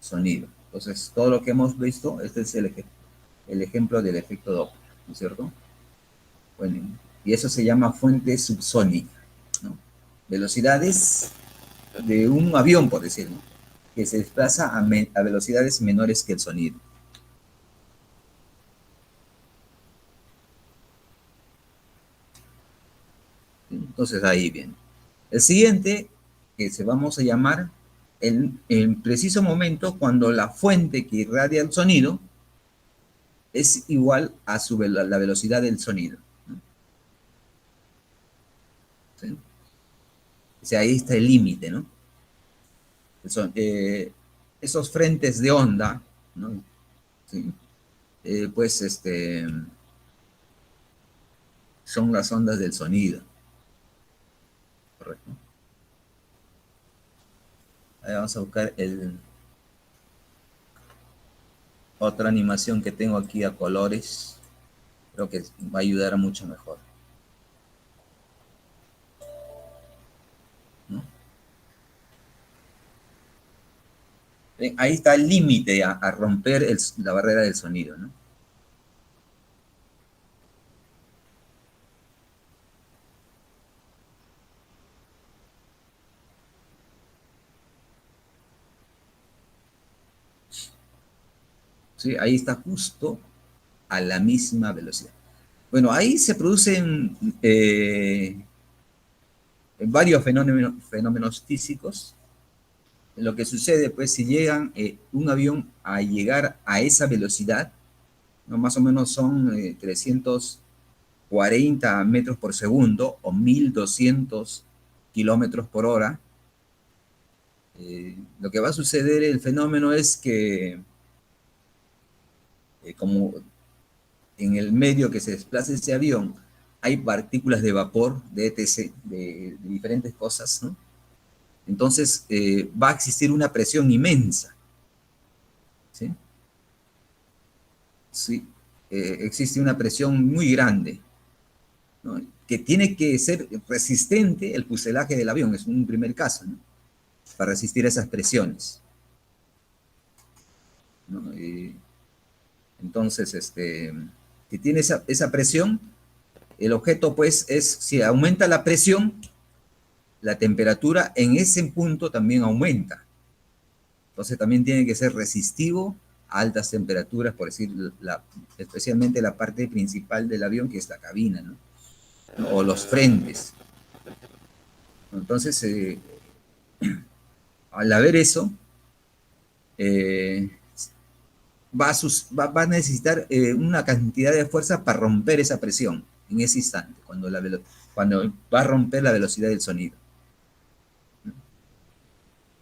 sonido. Entonces, todo lo que hemos visto, este es el ejemplo del efecto Doppler, ¿no es cierto? Bueno, y eso se llama fuente subsónica, ¿no? Velocidades de un avión, por decirlo, que se desplaza a velocidades menores que el sonido. Entonces ahí bien. El siguiente, que se vamos a llamar el preciso momento cuando la fuente que irradia el sonido es igual a la velocidad del sonido, ¿no? ¿Sí? O sea, ahí está el límite, ¿no? Esos frentes de onda, ¿no? ¿Sí? Pues son las ondas del sonido, ¿correcto? Ahí vamos a buscar otra animación que tengo aquí a colores. Creo que va a ayudar mucho mejor, ¿no? Ahí está el límite a romper la barrera del sonido, ¿no? ¿Sí? Ahí está justo a la misma velocidad. Bueno, ahí se producen varios fenómenos físicos. Lo que sucede, pues, si llegan un avión a llegar a esa velocidad, ¿no? Más o menos son 340 metros por segundo o 1200 kilómetros por hora. Lo que va a suceder, el fenómeno es que, como en el medio que se desplaza ese avión hay partículas de vapor, de etc., de diferentes cosas, ¿no? Entonces va a existir una presión inmensa, ¿sí? Sí, existe una presión muy grande, ¿no? Que tiene que ser resistente el fuselaje del avión, es un primer caso, ¿no? Para resistir esas presiones, ¿no? Entonces, si tiene esa presión, el objeto, pues, si aumenta la presión, la temperatura en ese punto también aumenta. Entonces también tiene que ser resistivo a altas temperaturas, por decir, especialmente la parte principal del avión, que es la cabina, ¿no? O los frentes. Entonces, al haber eso, eh, va a necesitar una cantidad de fuerza para romper esa presión en ese instante, cuando va a romper la velocidad del sonido.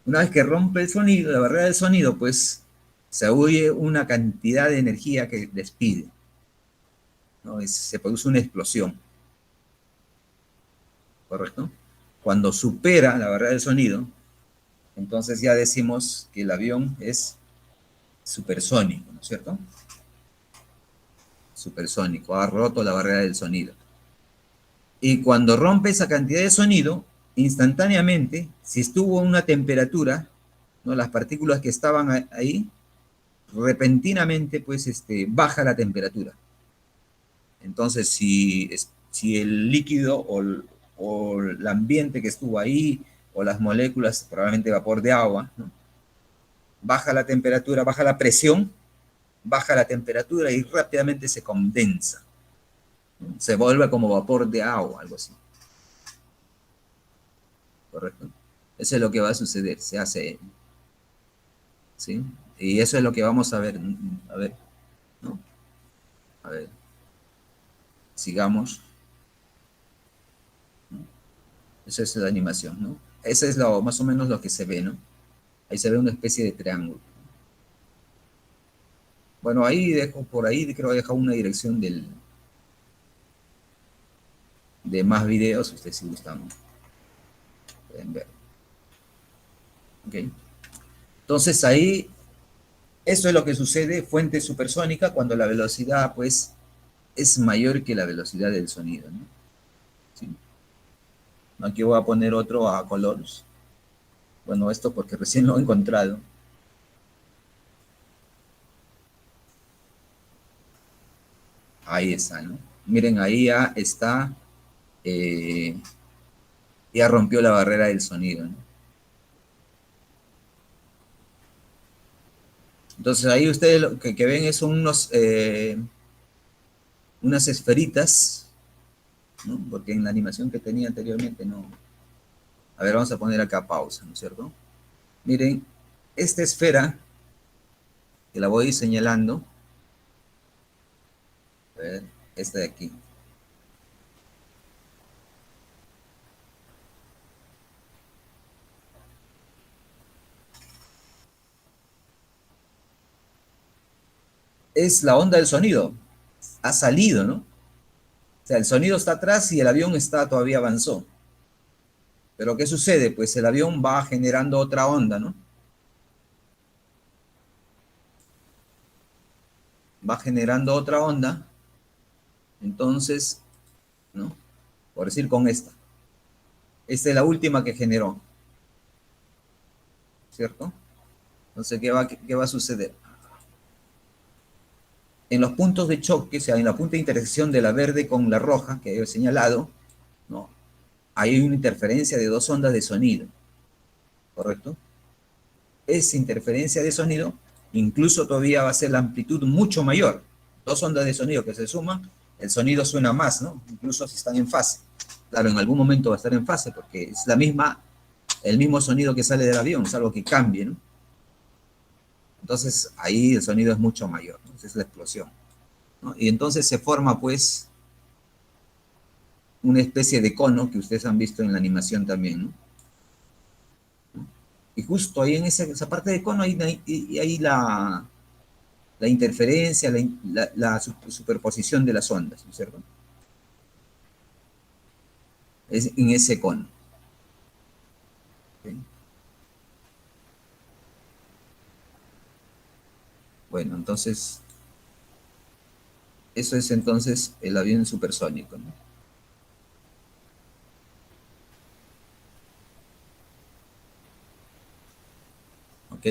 Una vez que rompe el sonido, la barrera del sonido, pues se huye una cantidad de energía que despide, ¿no? Se produce una explosión, ¿correcto? Cuando supera la barrera del sonido, entonces ya decimos que el avión es supersónico, ¿no es cierto? Supersónico, ha roto la barrera del sonido. Y cuando rompe esa cantidad de sonido, instantáneamente, si estuvo a una temperatura, ¿no? Las partículas que estaban ahí, repentinamente, pues, baja la temperatura. Entonces, si el líquido o el ambiente que estuvo ahí, o las moléculas, probablemente vapor de agua, ¿no? Baja la temperatura, baja la presión, baja la temperatura y rápidamente se condensa, ¿no? Se vuelve como vapor de agua, algo así. ¿Correcto? Eso es lo que va a suceder, se hace, ¿sí? Y eso es lo que vamos a ver, ¿no? A ver, sigamos, ¿no? Esa es la animación, ¿no? Eso es más o menos lo que se ve, ¿no? Ahí se ve una especie de triángulo. Bueno, ahí dejo, por ahí creo que dejo una dirección de más videos, ustedes si gustan, pueden ver. ¿Ok? Entonces ahí, eso es lo que sucede, fuente supersónica, cuando la velocidad, pues, es mayor que la velocidad del sonido, ¿no? ¿Sí? Aquí voy a poner otro a colores. Bueno, esto porque recién lo he encontrado. Ahí está, ¿no? Miren, ahí ya está, eh, ya rompió la barrera del sonido, ¿no? Entonces ahí ustedes lo que ven son unas esferitas, ¿no? Porque en la animación que tenía anteriormente no. A ver, vamos a poner acá pausa, ¿no es cierto? Miren, esta esfera, que la voy señalando, a ver, esta de aquí, es la onda del sonido. Ha salido, ¿no? O sea, el sonido está atrás y el avión está todavía avanzó. Pero ¿qué sucede? Pues el avión va generando otra onda, ¿no? Va generando otra onda. Entonces, ¿no? Por decir con esta. Esta es la última que generó, ¿cierto? Entonces, ¿qué va a suceder? En los puntos de choque, o sea, en la punta de intersección de la verde con la roja, que he señalado, ¿no? Hay una interferencia de dos ondas de sonido, ¿correcto? Esa interferencia de sonido incluso todavía va a ser la amplitud mucho mayor. Dos ondas de sonido que se suman, el sonido suena más, ¿no? Incluso si están en fase. Claro, en algún momento va a estar en fase porque es la misma, el mismo sonido que sale del avión, salvo que cambie, ¿no? Entonces ahí el sonido es mucho mayor, ¿no? Esa es la explosión, ¿no? Y entonces se forma pues una especie de cono que ustedes han visto en la animación también, ¿no? Y justo ahí en esa parte de cono hay la interferencia, la superposición de las ondas, ¿no es cierto? Es en ese cono. ¿Sí? Bueno, entonces, eso es entonces el avión supersónico, ¿no? ¿Ok?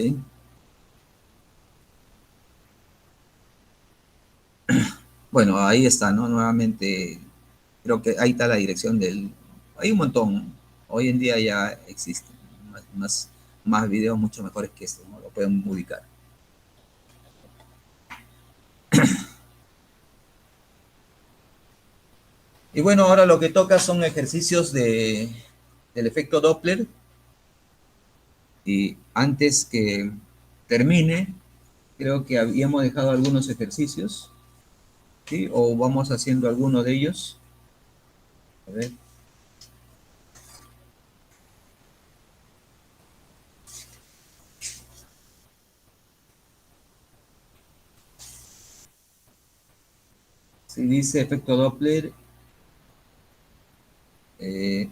Bueno, ahí está, ¿no? Nuevamente, creo que ahí está la dirección del... Hay un montón. Hoy en día ya existen más videos mucho mejores que estos, ¿no? Lo pueden ubicar. Y bueno, ahora lo que toca son ejercicios del efecto Doppler. Y antes que termine, creo que habíamos dejado algunos ejercicios, ¿sí? O vamos haciendo alguno de ellos. A ver. Si dice efecto Doppler,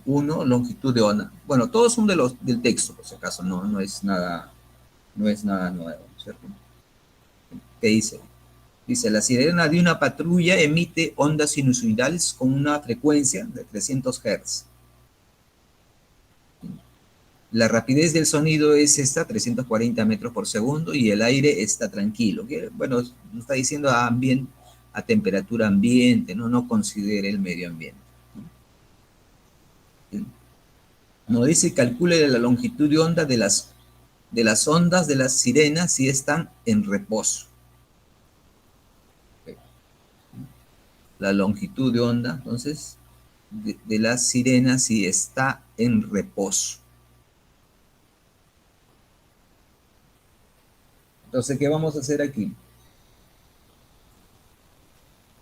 1, longitud de onda. Bueno, todos son del texto, por si acaso, no es nada nuevo, ¿cierto? ¿Qué dice? Dice, la sirena de una patrulla emite ondas sinusoidales con una frecuencia de 300 Hz. La rapidez del sonido es esta, 340 metros por segundo, y el aire está tranquilo. Que, bueno, nos está diciendo a temperatura ambiente, ¿no? No considere el medio ambiente. Nos dice, calcule la longitud de onda de las ondas de las sirenas si están en reposo. La longitud de onda, entonces, de las sirenas si está en reposo. Entonces, ¿qué vamos a hacer aquí?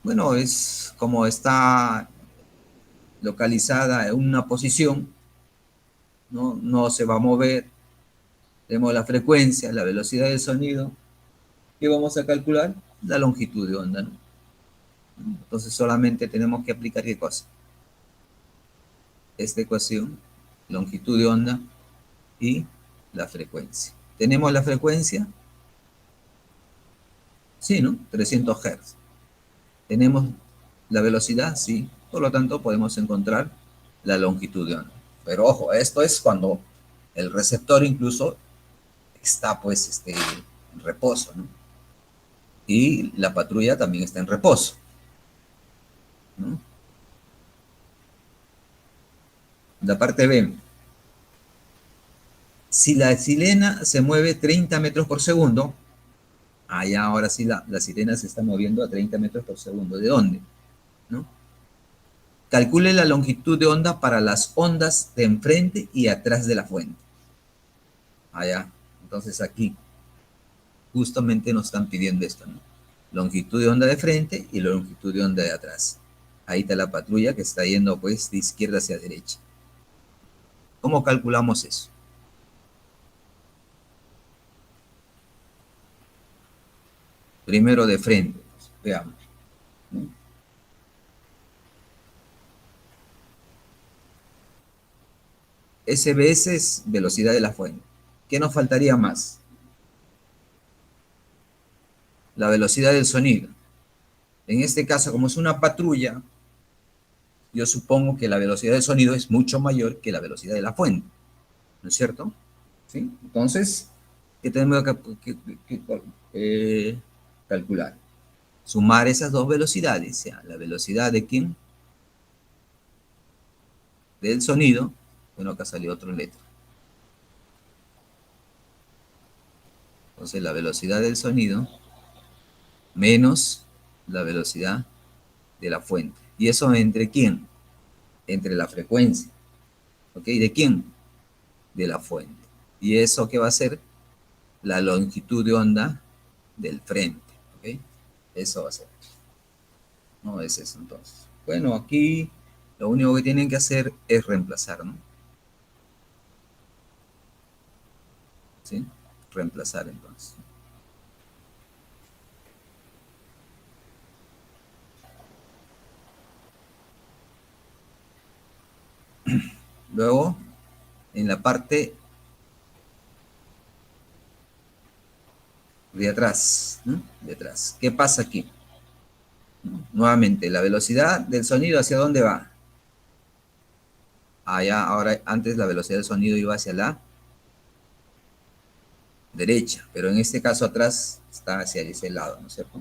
Bueno, es como está localizada en una posición, no se va a mover, tenemos la frecuencia, la velocidad del sonido, ¿qué vamos a calcular? La longitud de onda, ¿no? Entonces solamente tenemos que aplicar ¿qué cosa? Esta ecuación, longitud de onda y la frecuencia. ¿Tenemos la frecuencia? Sí, ¿no? 300 Hz. ¿Tenemos la velocidad? Sí. Por lo tanto, podemos encontrar la longitud de onda. Pero ojo, esto es cuando el receptor incluso está pues en reposo, ¿no? Y la patrulla también está en reposo, ¿no? La parte B. Si la sirena se mueve 30 metros por segundo, ya ahora sí la sirena se está moviendo a 30 metros por segundo. ¿De dónde? ¿No? Calcule la longitud de onda para las ondas de enfrente y atrás de la fuente. Allá. Entonces aquí justamente nos están pidiendo esto, ¿no? Longitud de onda de frente y la longitud de onda de atrás. Ahí está la patrulla que está yendo pues de izquierda hacia derecha. ¿Cómo calculamos eso? Primero de frente, pues, veamos, ¿no? SBS es velocidad de la fuente. ¿Qué nos faltaría más? La velocidad del sonido. En este caso, como es una patrulla, yo supongo que la velocidad del sonido es mucho mayor que la velocidad de la fuente, ¿no es cierto? ¿Sí? Entonces, ¿qué tenemos que calcular? Sumar esas dos velocidades, o sea, la velocidad de quién, del sonido, bueno, acá salió otra letra. Entonces, la velocidad del sonido menos la velocidad de la fuente. ¿Y eso entre quién? Entre la frecuencia. ¿Ok? ¿De quién? De la fuente. ¿Y eso qué va a ser? La longitud de onda del frente. ¿Ok? Eso va a ser. No es eso entonces. Bueno, aquí lo único que tienen que hacer es reemplazar, ¿no? ¿Sí? Reemplazar entonces. Luego, en la parte de atrás, ¿no? De atrás. ¿Qué pasa aquí? ¿No? Nuevamente, la velocidad del sonido, ¿hacia dónde va? Allá, ahora, antes la velocidad del sonido iba hacia la derecha, pero en este caso atrás está hacia ese lado, ¿no es cierto?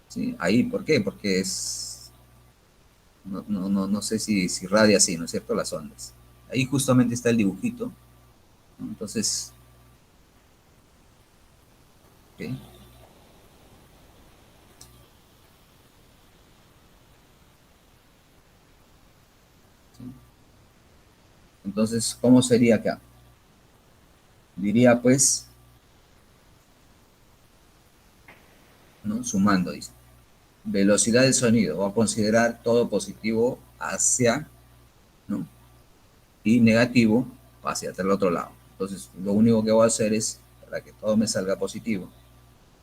¿Sí? Ahí, ¿por qué? Porque es, no sé si radia así, ¿no es cierto? Las ondas. Ahí justamente está el dibujito, ¿no? Entonces, ¿okay? ¿Sí? Entonces, ¿cómo sería acá? Diría pues, ¿no? Sumando, dice. Velocidad del sonido, voy a considerar todo positivo hacia, ¿no? Y negativo hacia el otro lado. Entonces, lo único que voy a hacer es, para que todo me salga positivo,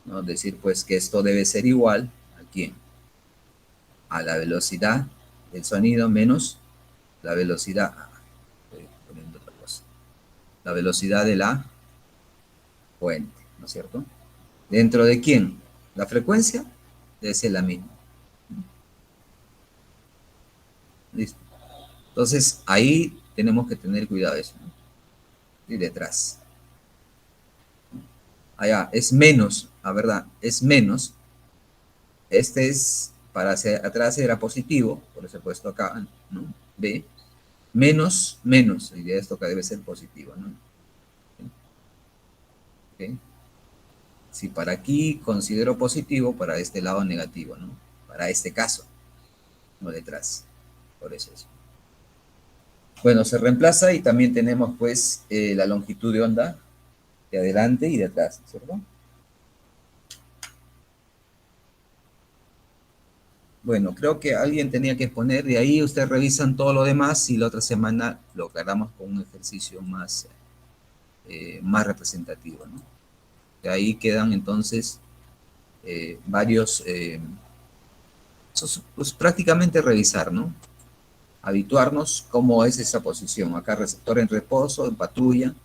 ¿no? Decir pues que esto debe ser igual a quién, a la velocidad del sonido menos la velocidad, estoy poniendo otra cosa, la velocidad de la fuente, ¿no es cierto? ¿Dentro de quién? La frecuencia debe ser la misma. ¿Listo? Entonces ahí tenemos que tener cuidado eso, ¿no? Y detrás. Allá es menos, la verdad, es menos. Este es, para hacia atrás era positivo, por eso he puesto acá, ¿no? B, menos, y de esto que debe ser positivo, ¿no? ¿Okay? Si para aquí considero positivo, para este lado negativo, ¿no? Para este caso, no detrás, por eso es. Bueno, se reemplaza y también tenemos pues la longitud de onda de adelante y de atrás, ¿cierto? Bueno, creo que alguien tenía que exponer, de ahí ustedes revisan todo lo demás y la otra semana lo aclaramos con un ejercicio más representativo, ¿no? De ahí quedan entonces varios, pues prácticamente revisar, ¿no? Habituarnos cómo es esa posición. Acá receptor en reposo, en patrulla.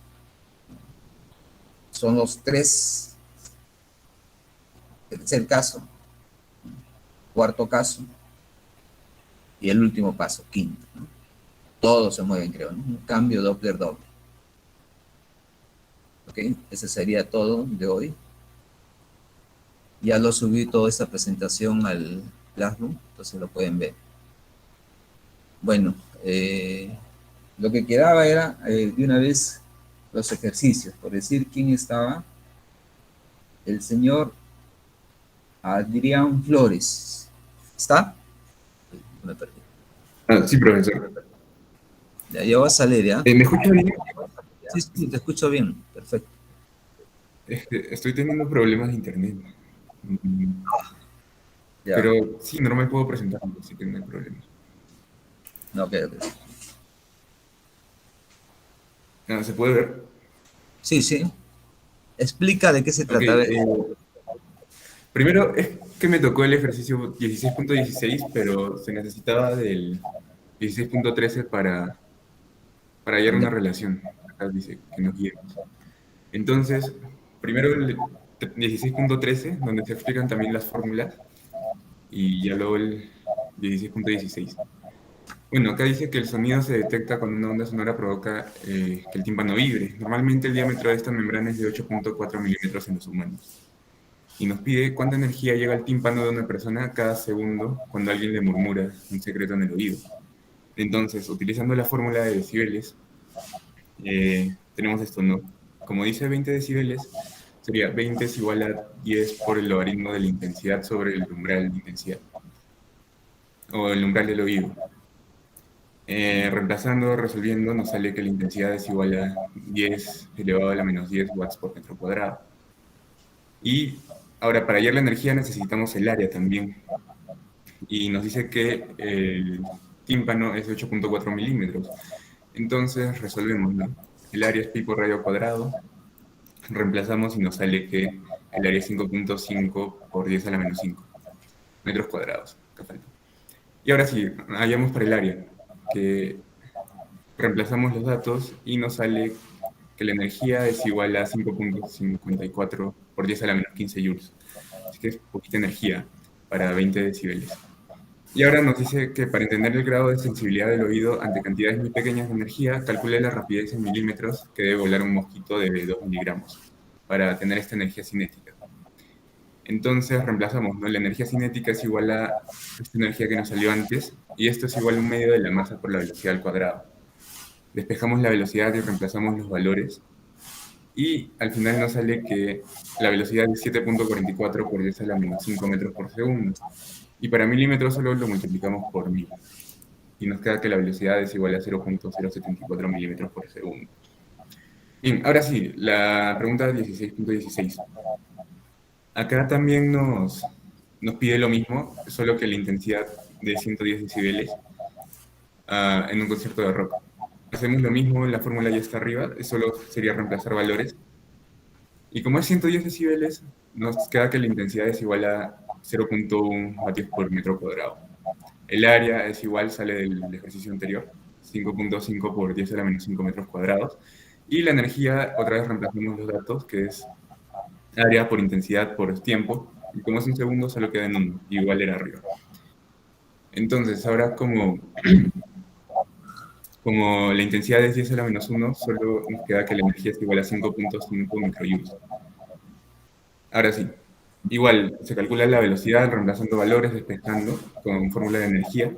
Son los tres, tercer caso, cuarto caso y el último paso, quinto, ¿no? Todos se mueven, creo, ¿no? Un cambio Doppler doble. ¿Ok? Ese sería todo de hoy. Ya lo subí toda esta presentación al Classroom, entonces lo pueden ver. Bueno, lo que quedaba era de una vez los ejercicios, por decir quién estaba. El señor Adrián Flores. ¿Está? Me perdí. Sí, profesor. Ya va a salir, ¿ya? ¿Me escucha bien? Sí, sí, te escucho bien. Perfecto. Estoy teniendo problemas de internet. Mm, Ya. Pero sí, normal puedo presentarlo, así que no hay problema. Ok, ok. ¿Se puede ver? Sí, sí. Explica de qué se Ok. trata. A ver. Primero, es que me tocó el ejercicio 16.16, pero se necesitaba del 16.13 para hallar una Ya. relación. Acá dice que nos guiemos. Entonces, primero el 16.13, donde se explican también las fórmulas, y ya luego el 16.16. Bueno, acá dice que el sonido se detecta cuando una onda sonora provoca que el tímpano vibre. Normalmente el diámetro de esta membrana es de 8.4 milímetros en los humanos. Y nos pide cuánta energía llega al tímpano de una persona cada segundo cuando alguien le murmura un secreto en el oído. Entonces, utilizando la fórmula de decibeles, tenemos esto, ¿no? Como dice 20 decibeles, sería 20 es igual a 10 por el logaritmo de la intensidad sobre el umbral de intensidad, o el umbral del oído. Reemplazando, resolviendo, nos sale que la intensidad es igual a 10 elevado a la menos 10 watts por metro cuadrado. Y ahora, para hallar la energía necesitamos el área también. Y nos dice que el tímpano es de 8.4 milímetros. Entonces resolvemos, ¿no? El área es pi por radio cuadrado. Reemplazamos y nos sale que el área es 5.5 por 10 a la menos 5 metros cuadrados. Acá falta. Y ahora sí, hallamos para el área, que reemplazamos los datos y nos sale que la energía es igual a 5.54 por 10 a la menos 15 joules. Así que es poquita energía para 20 decibeles. Y ahora nos dice que para entender el grado de sensibilidad del oído ante cantidades muy pequeñas de energía, calcule la rapidez en milímetros que debe volar un mosquito de 2 miligramos para tener esta energía cinética. Entonces reemplazamos, ¿no? La energía cinética es igual a esta energía que nos salió antes, y esto es igual a un medio de la masa por la velocidad al cuadrado. Despejamos la velocidad y reemplazamos los valores, y al final nos sale que la velocidad es 7.44 por 10 a la menos 5 metros por segundo. Y para milímetros solo lo multiplicamos por 1000. Y nos queda que la velocidad es igual a 0.074 milímetros por segundo. Bien, ahora sí, la pregunta 16.16. Acá también nos pide lo mismo, solo que la intensidad de 110 decibeles en un concierto de rock. Hacemos lo mismo, la fórmula ya está arriba, solo sería reemplazar valores. Y como es 110 decibeles, nos queda que la intensidad es igual a 0.1 vatios por metro cuadrado. El área es igual, sale del ejercicio anterior, 5.5 por 10 a la menos 5 metros cuadrados. Y la energía, otra vez reemplazamos los datos, que es área por intensidad por tiempo. Y como es un segundo, solo queda en 1, igual era arriba. Entonces, ahora como la intensidad es 10 a la menos 1, solo nos queda que la energía es igual a 5.5 microjoules. Ahora sí, igual se calcula la velocidad reemplazando valores, despejando con fórmula de energía.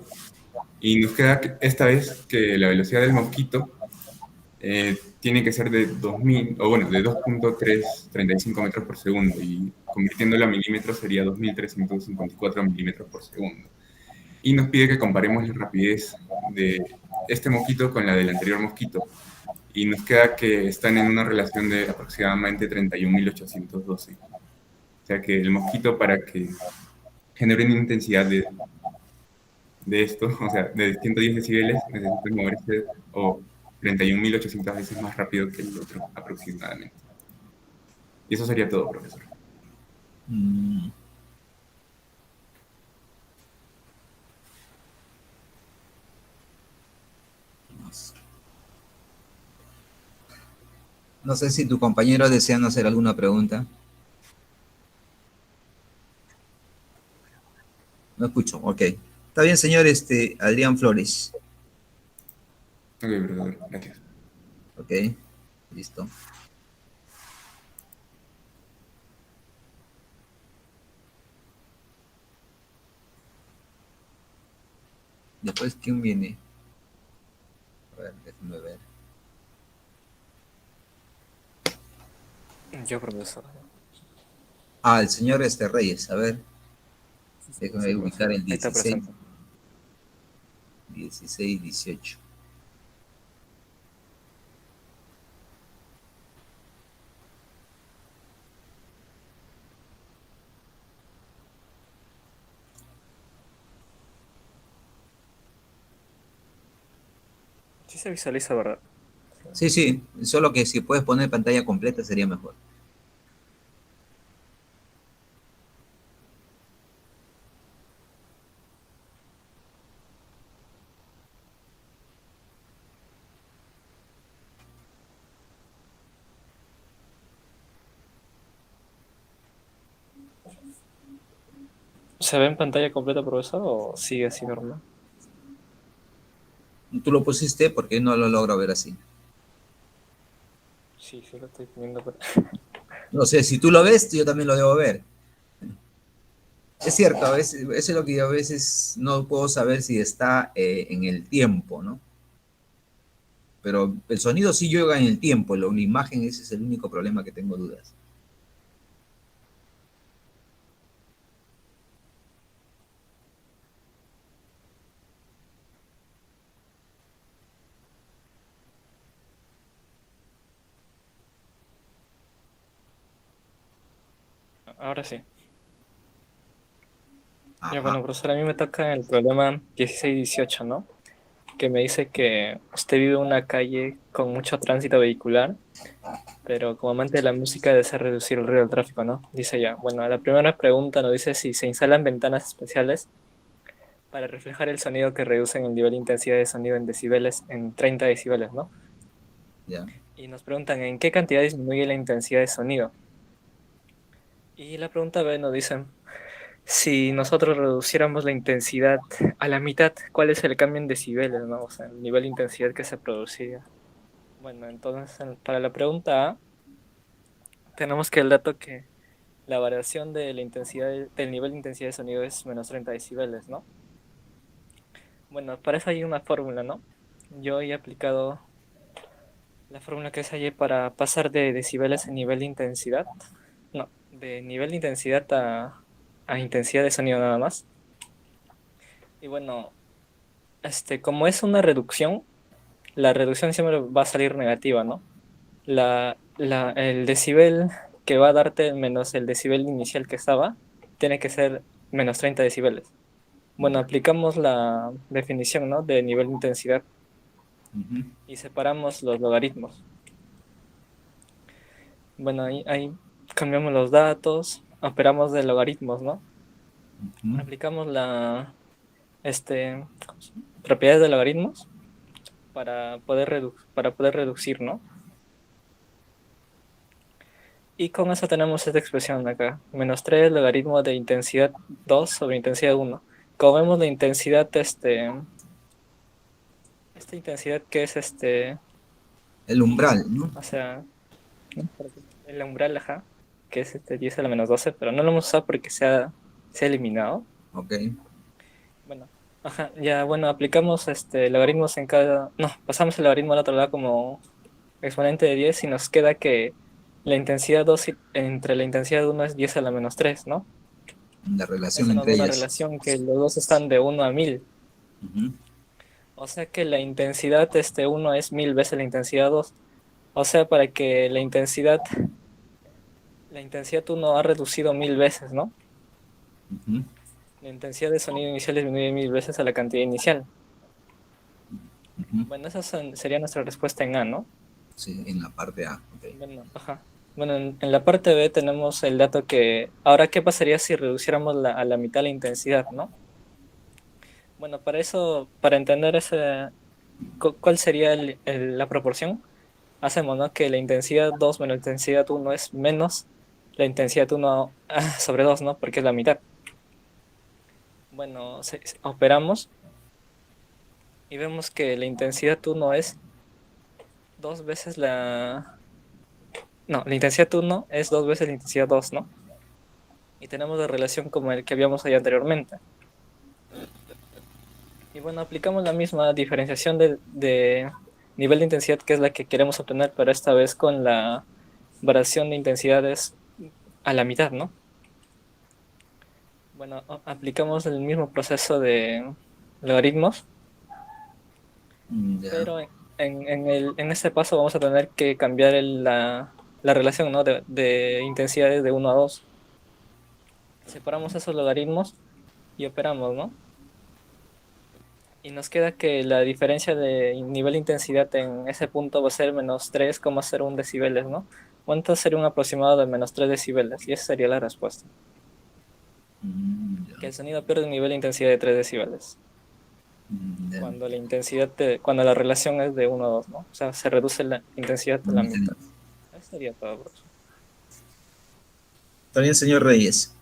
Y nos queda esta vez que la velocidad del mosquito tiene que ser de 2000, o bueno, de 2.335 metros por segundo, y convirtiéndolo a milímetros sería 2354 milímetros por segundo. Y nos pide que comparemos la rapidez de este mosquito con la del anterior mosquito. Y nos queda que están en una relación de aproximadamente 31.812. O sea que el mosquito, para que genere una intensidad de esto, o sea, de 110 decibeles, necesita moverse o 31.800 veces más rápido que el otro, aproximadamente. Y eso sería todo, profesor. Mm, no sé si tu compañero desean hacer alguna pregunta. No escucho. Ok. Está bien, señor Adrián Flores. Ok, profesor, gracias. Ok. Listo. Después, ¿quién viene? A ver, déjame ver. Yo, profesor. Ah, el señor Reyes. A ver, déjame Sí, ubicar profesor. el Ahí está 16. presente. 16, 18. Sí se visualiza, ¿verdad? Sí, sí, solo que si puedes poner pantalla completa sería mejor. ¿Se ve en pantalla completa, profesor, o sigue así normal? Tú lo pusiste porque no lo logro ver así. Sí, sí lo estoy poniendo. No sé, si tú lo ves, yo también lo debo ver. Es cierto, a veces, eso es lo que yo a veces no puedo saber si está en el tiempo, ¿no? Pero el sonido sí llega en el tiempo, la imagen ese es el único problema que tengo dudas. Ahora sí. Ya, Ajá, bueno, profesor, a mí me toca el problema 16-18, ¿no? Que me dice que usted vive en una calle con mucho tránsito vehicular, pero como amante de la música desea reducir el ruido del tráfico, ¿no? Dice ya. Bueno, la primera pregunta nos dice si se instalan ventanas especiales para reflejar el sonido que reducen el nivel de intensidad de sonido en decibeles en 30 decibeles, ¿no? ya. Y nos preguntan en qué cantidad disminuye la intensidad de sonido. Y la pregunta B nos dice, si nosotros reduciéramos la intensidad a la mitad, ¿cuál es el cambio en decibeles, no? O sea, el nivel de intensidad que se produciría. Bueno, entonces para la pregunta A, tenemos que el dato que la variación de la intensidad del nivel de intensidad de sonido es menos 30 decibeles, ¿no? Bueno, para eso hay una fórmula, ¿no? Yo he aplicado la fórmula que es allí para pasar de decibeles a nivel de intensidad. No, de nivel de intensidad a intensidad de sonido nada más. Y bueno, como es una reducción, la reducción siempre va a salir negativa, ¿no? El decibel que va a darte menos el decibel inicial que estaba, tiene que ser menos 30 decibeles. Bueno, Ya. aplicamos la definición, ¿no? De nivel de intensidad Ujú, y separamos los logaritmos. Bueno, ahí cambiamos los datos, operamos de logaritmos, ¿no? ujú. Aplicamos ¿cómo se llama? Propiedades de logaritmos para poder reducir, ¿no? Y con eso tenemos esta expresión acá, menos 3 logaritmo de intensidad 2 sobre intensidad 1. Como vemos la intensidad, esta intensidad que es El umbral, ¿no? o sea, ¿no? El umbral, ajá, que es 10 a la menos 12, pero no lo hemos usado porque se ha eliminado. Ok. Bueno, ajá, ya, bueno, aplicamos logaritmos en cada, no, pasamos el logaritmo al otro lado como exponente de 10 y nos queda que la intensidad 2 entre la intensidad 1 es 10 a la menos 3, ¿no? La relación Eso nos entre da una ellas. relación que los dos están de 1 a 1000. Ujú, O sea que la intensidad 1 es 1000 veces la intensidad 2. O sea, para que la intensidad 1 ha reducido 1000 veces, ¿no? ujú, La intensidad de sonido inicial disminuye 1000 veces a la cantidad inicial. ujú. Bueno, sería nuestra respuesta en A, ¿no? Sí, en la parte A. Ok. Bueno, ajá. Bueno, en la parte B tenemos el dato que, ahora, ¿qué pasaría si reduciéramos a la mitad la intensidad, ¿no? Bueno, para eso, para entender cuál sería la proporción, hacemos, ¿no? Que la intensidad 2 menos la intensidad uno es menos la intensidad uno sobre 2, ¿no? Porque es la mitad. Bueno, operamos y vemos que la intensidad uno es dos veces la... No, la intensidad uno es dos veces la intensidad 2, ¿no? Y tenemos la relación como el que habíamos ahí anteriormente. Y bueno, aplicamos la misma diferenciación de nivel de intensidad que es la que queremos obtener, pero esta vez con la variación de intensidades a la mitad, ¿no? Bueno, aplicamos el mismo proceso de logaritmos Ya. Pero en este paso vamos a tener que cambiar la relación, ¿no? de intensidades de 1 a 2. Separamos esos logaritmos y operamos, ¿no? Y nos queda que la diferencia de nivel de intensidad en ese punto va a ser -3,01 decibeles, ¿no? ¿Cuánto sería un aproximado de -3 decibeles? Y esa sería la respuesta. Ya. Que el sonido pierde un nivel de intensidad de 3 decibeles. Ya. Cuando la relación es de 1 a 2, ¿no? O sea, se reduce la intensidad a la mitad. Está Eso sería todo, bro. bien, señor Reyes.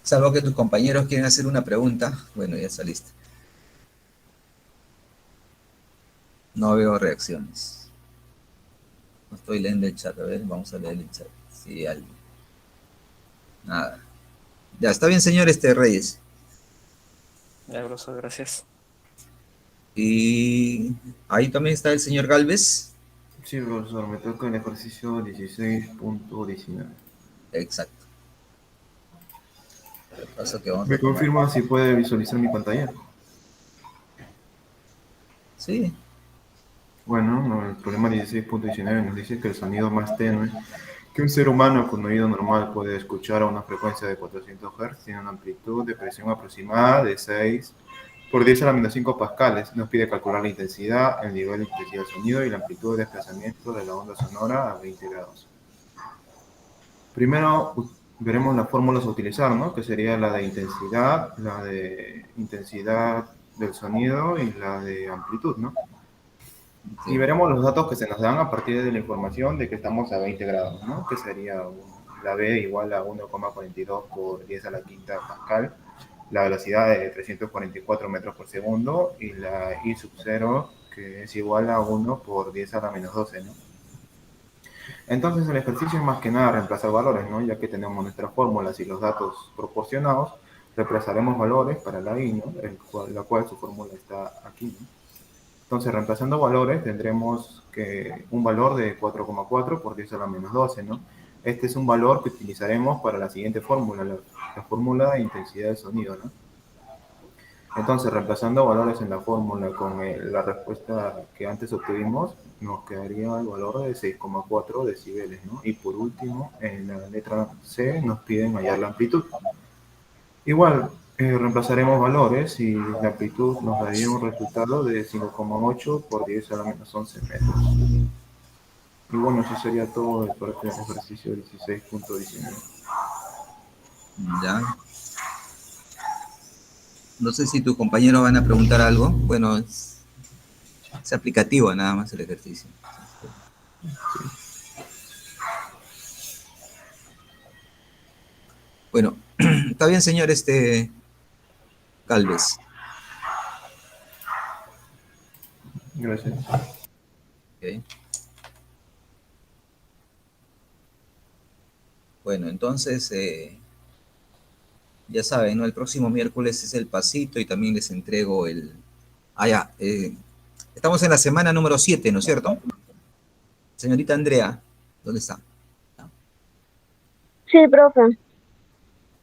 Salvo que tus compañeros quieren hacer una pregunta. Bueno, ya saliste. No veo reacciones. No estoy leyendo el chat. A ver, vamos a leer el chat. Si alguien. Nada. Ya, está bien, señor Reyes. Ya, bro, gracias. Y ahí también está el señor Galvez. Sí, profesor, me toca el ejercicio 16.19. Exacto. El paso que vamos a ¿Me tomar. confirma si puede visualizar mi pantalla? Sí. Bueno, no, el problema 16.19 nos dice que el sonido más tenue que un ser humano con oído normal puede escuchar a una frecuencia de 400 Hz tiene una amplitud de presión aproximada de 6 por 10 a la menos 5 pascales. Nos pide calcular la intensidad, el nivel de intensidad del sonido y la amplitud de desplazamiento de la onda sonora a 20 grados. Primero veremos las fórmulas a utilizar, ¿no? Que sería la de intensidad del sonido y la de amplitud, ¿no? Sí. Y veremos los datos que se nos dan a partir de la información de que estamos a 20 grados, ¿no? Que sería la B igual a 1,42 por 10 a la quinta pascal, la velocidad de 344 metros por segundo y la I sub 0 que es igual a 1 por 10 a la menos 12, ¿no? Entonces el ejercicio es más que nada reemplazar valores, ¿no? Ya que tenemos nuestras fórmulas y los datos proporcionados, reemplazaremos valores para la I, ¿no? La cual su fórmula está aquí, ¿no? Entonces, reemplazando valores, tendremos que un valor de 4,4 por 10 a la menos 12, ¿no? Este es un valor que utilizaremos para la siguiente fórmula, la fórmula de intensidad del sonido, ¿no? Entonces, reemplazando valores en la fórmula con la respuesta que antes obtuvimos, nos quedaría el valor de 6,4 decibeles, ¿no? Y por último, en la letra C nos piden hallar la amplitud. Igual, reemplazaremos valores y la amplitud nos daría un resultado de 5,8 por 10 a la menos 11 metros. Y bueno, eso sería todo de parte del ejercicio 16.19. Ya. No sé si tus compañeros van a preguntar algo. Bueno, es aplicativo nada más el ejercicio. Bueno, está bien, señor Galvez. Gracias. Okay. Bueno, entonces, ya saben, ¿no? El próximo miércoles es el pasito y también les entrego el... Ah, ya. Estamos en la semana número 7, ¿no es cierto? Señorita Andrea, ¿dónde está? Sí, profe.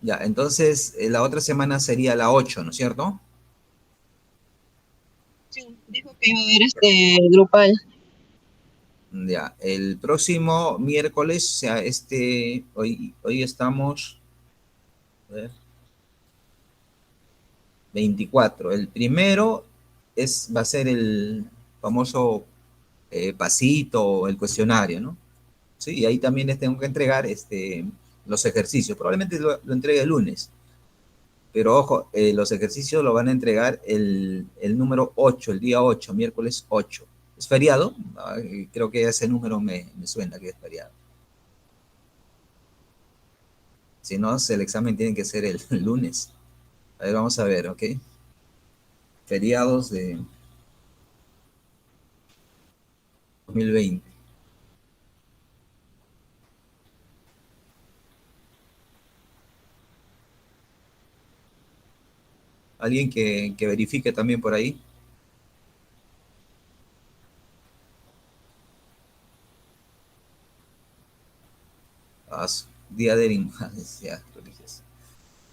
Ya, entonces la otra semana sería la 8, ¿no es cierto? Sí, dijo que iba a ver grupal. Ya, el próximo miércoles, o sea, hoy estamos, a ver, 24. El primero va a ser el famoso pasito, el cuestionario, ¿no? Sí, y ahí también les tengo que entregar los ejercicios. Probablemente lo entregue el lunes. Pero ojo, los ejercicios lo van a entregar el número 8, el día 8, miércoles 8. ¿Es feriado? Creo que ese número me suena que es feriado. Si no, el examen tiene que ser el lunes. A ver, vamos a ver, ¿ok? Feriados de 2020. ¿Alguien que verifique también por ahí? Día de la infancia religiosa.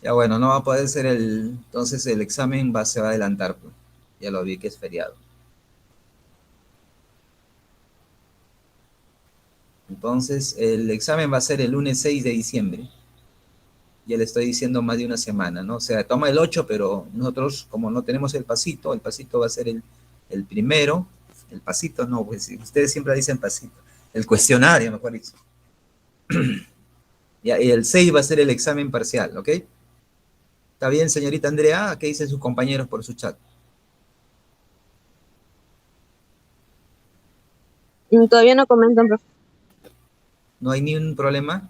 Ya bueno, no va a poder ser entonces el examen se va a adelantar, pues. Ya lo vi que es feriado. Entonces, el examen va a ser el lunes 6 de diciembre. Ya le estoy diciendo más de una semana, ¿no? O sea, toma el 8, pero nosotros, como no tenemos el pasito va a ser el primero. El pasito, no, pues ustedes siempre dicen pasito. El cuestionario, mejor dicho. Ya, y el 6 va a ser el examen parcial, ¿ok? ¿Está bien, señorita Andrea? ¿Qué dicen sus compañeros por su chat? Todavía no comentan, profe. ¿No hay ni un problema?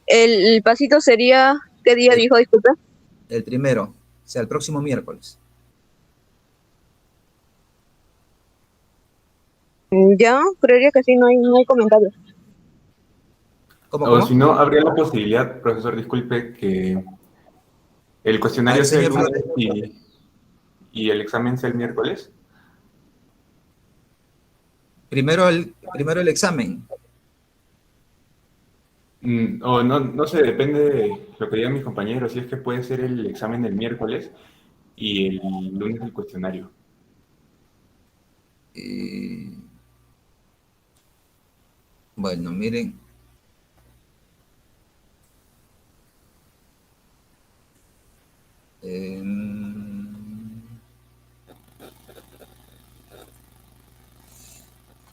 El pasito sería, ¿qué día El, dijo? Disculpe. el primero, o sea, el próximo miércoles. Ya, creería que sí, no hay comentarios. ¿Cómo, O si cómo? no, habría la posibilidad, profesor, disculpe, que el A cuestionario ver, sea el señor lunes Flores. y el examen sea el miércoles. Primero el examen. O no, no sé, depende de lo que digan mis compañeros, si es que puede ser el examen el miércoles y el lunes el cuestionario. Eh, bueno, miren. eh,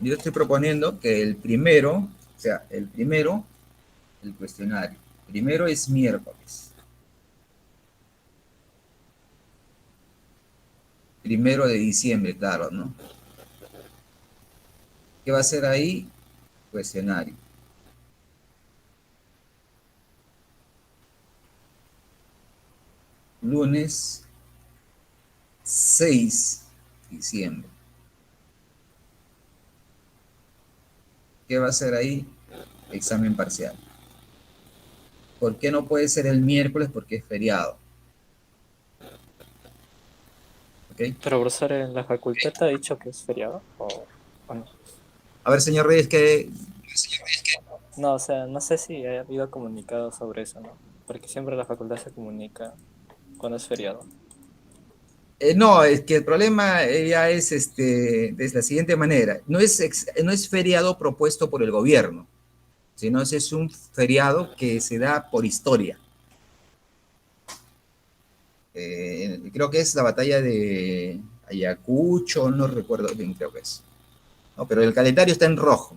yo estoy proponiendo que el primero, o sea, el cuestionario. Primero es miércoles. Primero de diciembre, claro, ¿no? ¿Qué va a ser ahí? Cuestionario. Lunes 6 de diciembre. ¿Qué va a ser ahí? Examen parcial. ¿Por qué no puede ser el miércoles? Porque es feriado. ¿Ok? Pero, profesor, ¿en la facultad te ha dicho que es feriado o no? A ver, señor Reyes, que No, o sea, no sé si ha habido comunicado sobre eso, ¿no? Porque siempre la facultad se comunica cuando es feriado. no, es que el problema ya es de la siguiente manera. No es feriado propuesto por el gobierno, sino es un feriado que se da por historia. Creo que es la batalla de Ayacucho, no recuerdo bien, creo que es. No, pero el calendario está en rojo.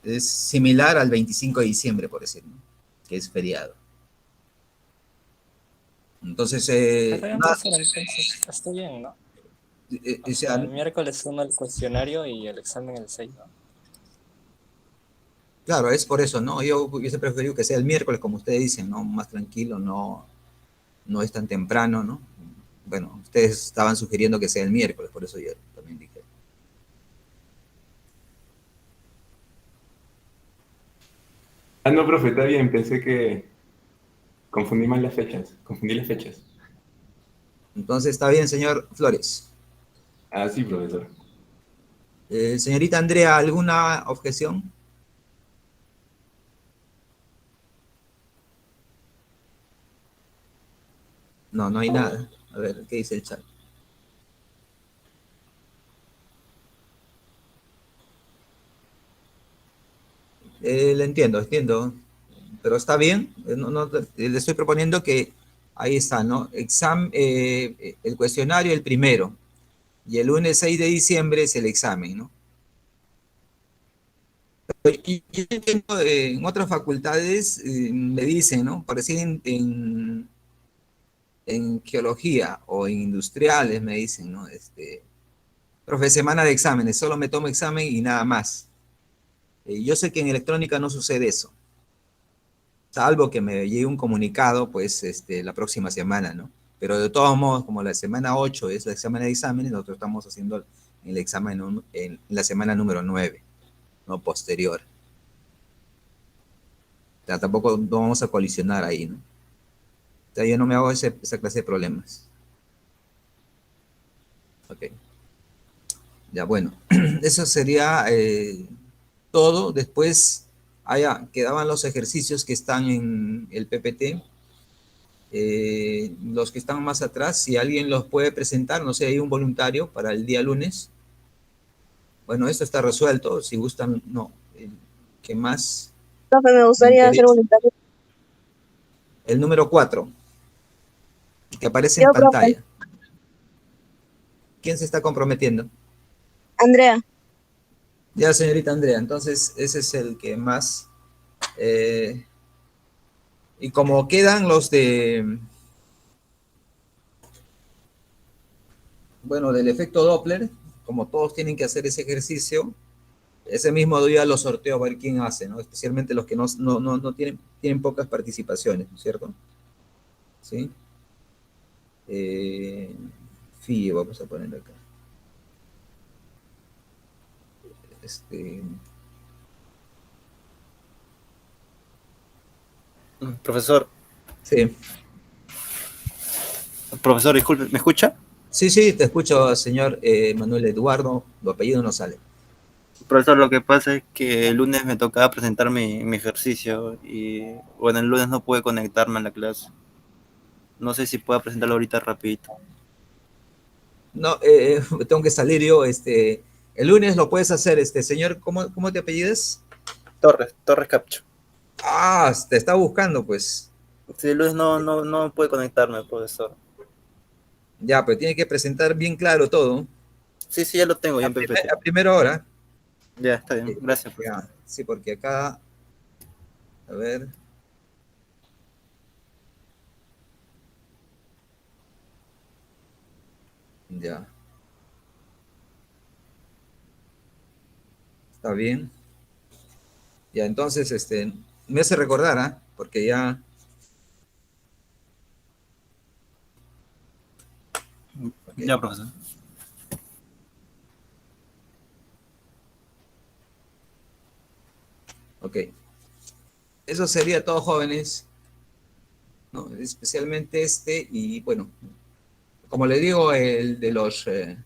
Es similar al 25 de diciembre, por decirlo, ¿no? Que es feriado. Entonces, Está bien, profesor, entonces está bien, ¿no? o O sea, sea, el miércoles uno el cuestionario y el examen el 6, ¿no? claro, es por eso, ¿no? Yo siempre preferido que sea el miércoles, como ustedes dicen, ¿no? Más tranquilo, no es tan temprano, ¿no? Bueno, ustedes estaban sugiriendo que sea el miércoles, por eso yo también dije. Ah, no, profe, está bien, pensé que confundí mal las fechas, confundí las fechas. Entonces, está bien, señor Flores. Ah, sí, profesor. Señorita Andrea, ¿alguna objeción? No, no hay nada. A ver, ¿qué dice el chat? Le entiendo, pero está bien. Le estoy proponiendo que ahí está, ¿no? El cuestionario el primero y el lunes 6 de diciembre es el examen, ¿no? Y yo entiendo, en otras facultades me dicen, ¿no? Por decir en geología o en industriales me dicen, ¿no? Profe, semana de exámenes, solo me tomo examen y nada más. Yo sé que en electrónica no sucede eso, salvo que me llegue un comunicado, pues, la próxima semana, ¿no? Pero de todos modos, como la semana 8 es la semana de exámenes, nosotros estamos haciendo el examen en la semana número 9, ¿no? Posterior. O sea, tampoco no vamos a colisionar ahí, ¿no? O sea, yo no me hago esa clase de problemas. Ok. Ya, bueno, eso sería todo. Después ya, quedaban los ejercicios que están en el PPT. Los que están más atrás, si alguien los puede presentar, no sé, hay un voluntario para el día lunes. Bueno, esto está resuelto, si gustan, no. ¿Qué más? Profe, me gustaría ser voluntario. El número 4, que aparece en Yo, profe. pantalla. ¿Quién se está comprometiendo? Andrea. Ya, señorita Andrea, entonces ese es el que más... y como quedan los de... Bueno, del efecto Doppler, como todos tienen que hacer ese ejercicio, ese mismo día lo sorteo a ver quién hace, ¿no? Especialmente los que no tienen pocas participaciones, ¿no es cierto? ¿Sí? FIE, vamos a poner acá. Profesor, Sí. profesor, disculpe, ¿me escucha? Sí, te escucho, señor Manuel Eduardo, tu apellido no sale. Profesor, lo que pasa es que el lunes me tocaba presentar mi ejercicio y bueno, el lunes no pude conectarme a la clase. No sé si puedo presentarlo ahorita rapidito. No, tengo que salir yo, el lunes lo puedes hacer, señor, ¿cómo te apellidas? Torres Capcho. Ah, te está buscando, pues. Sí, el lunes no pude conectarme, profesor. Ya, pues tiene que presentar bien claro todo. Sí, ya lo tengo, ya en PPT. A primera hora. Ya, está bien, gracias, profesor. Sí, porque acá, a ver. Ya. Está bien. Ya, entonces, me hace recordar, ¿ah? Porque ya... Okay. Ya, profesor. Ok. Eso sería todo, jóvenes, ¿no? Especialmente y bueno, como le digo, el de los... el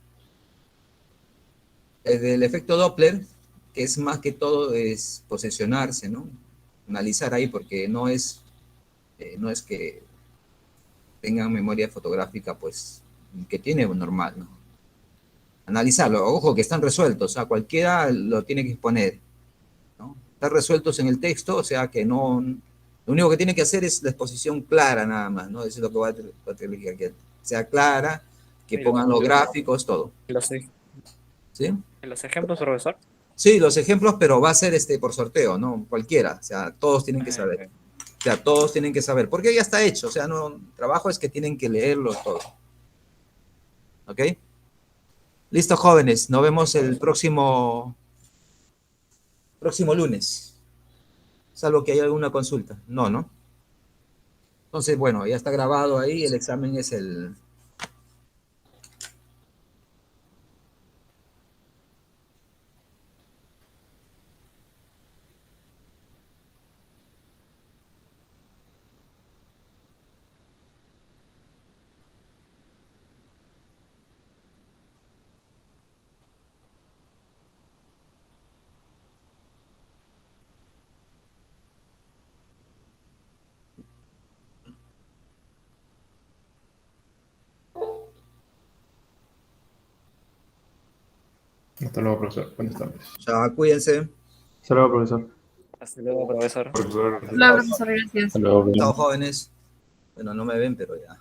del efecto Doppler, que es más que todo es posesionarse, ¿no? Analizar ahí, porque no es que tengan memoria fotográfica, pues, que tiene normal, ¿no? Analizarlo, ojo, que están resueltos, o sea, cualquiera lo tiene que exponer, ¿no? Están resueltos en el texto, o sea, que no, lo único que tiene que hacer es la exposición clara nada más, ¿no? Eso es lo que va a tener que sea clara, que pongan los gráficos, todo. ¿Sí? ¿Los ejemplos, profesor? Sí, los ejemplos, pero va a ser por sorteo, ¿no? Cualquiera, o sea, todos tienen que saber. O sea, todos tienen que saber, porque ya está hecho, o sea, no, el trabajo es que tienen que leerlo todo. ¿Ok? Listo, jóvenes, nos vemos el próximo lunes, salvo que haya alguna consulta. No, ¿no? Entonces, bueno, ya está grabado ahí, el examen es el... Hasta luego, profesor. Buenas tardes. Ya, cuídense. Hasta luego, profesor. Hasta luego, profesor. Profesor, Hola, profesor, gracias. Hasta luego. Chao, jóvenes. Bueno, no me ven, pero ya.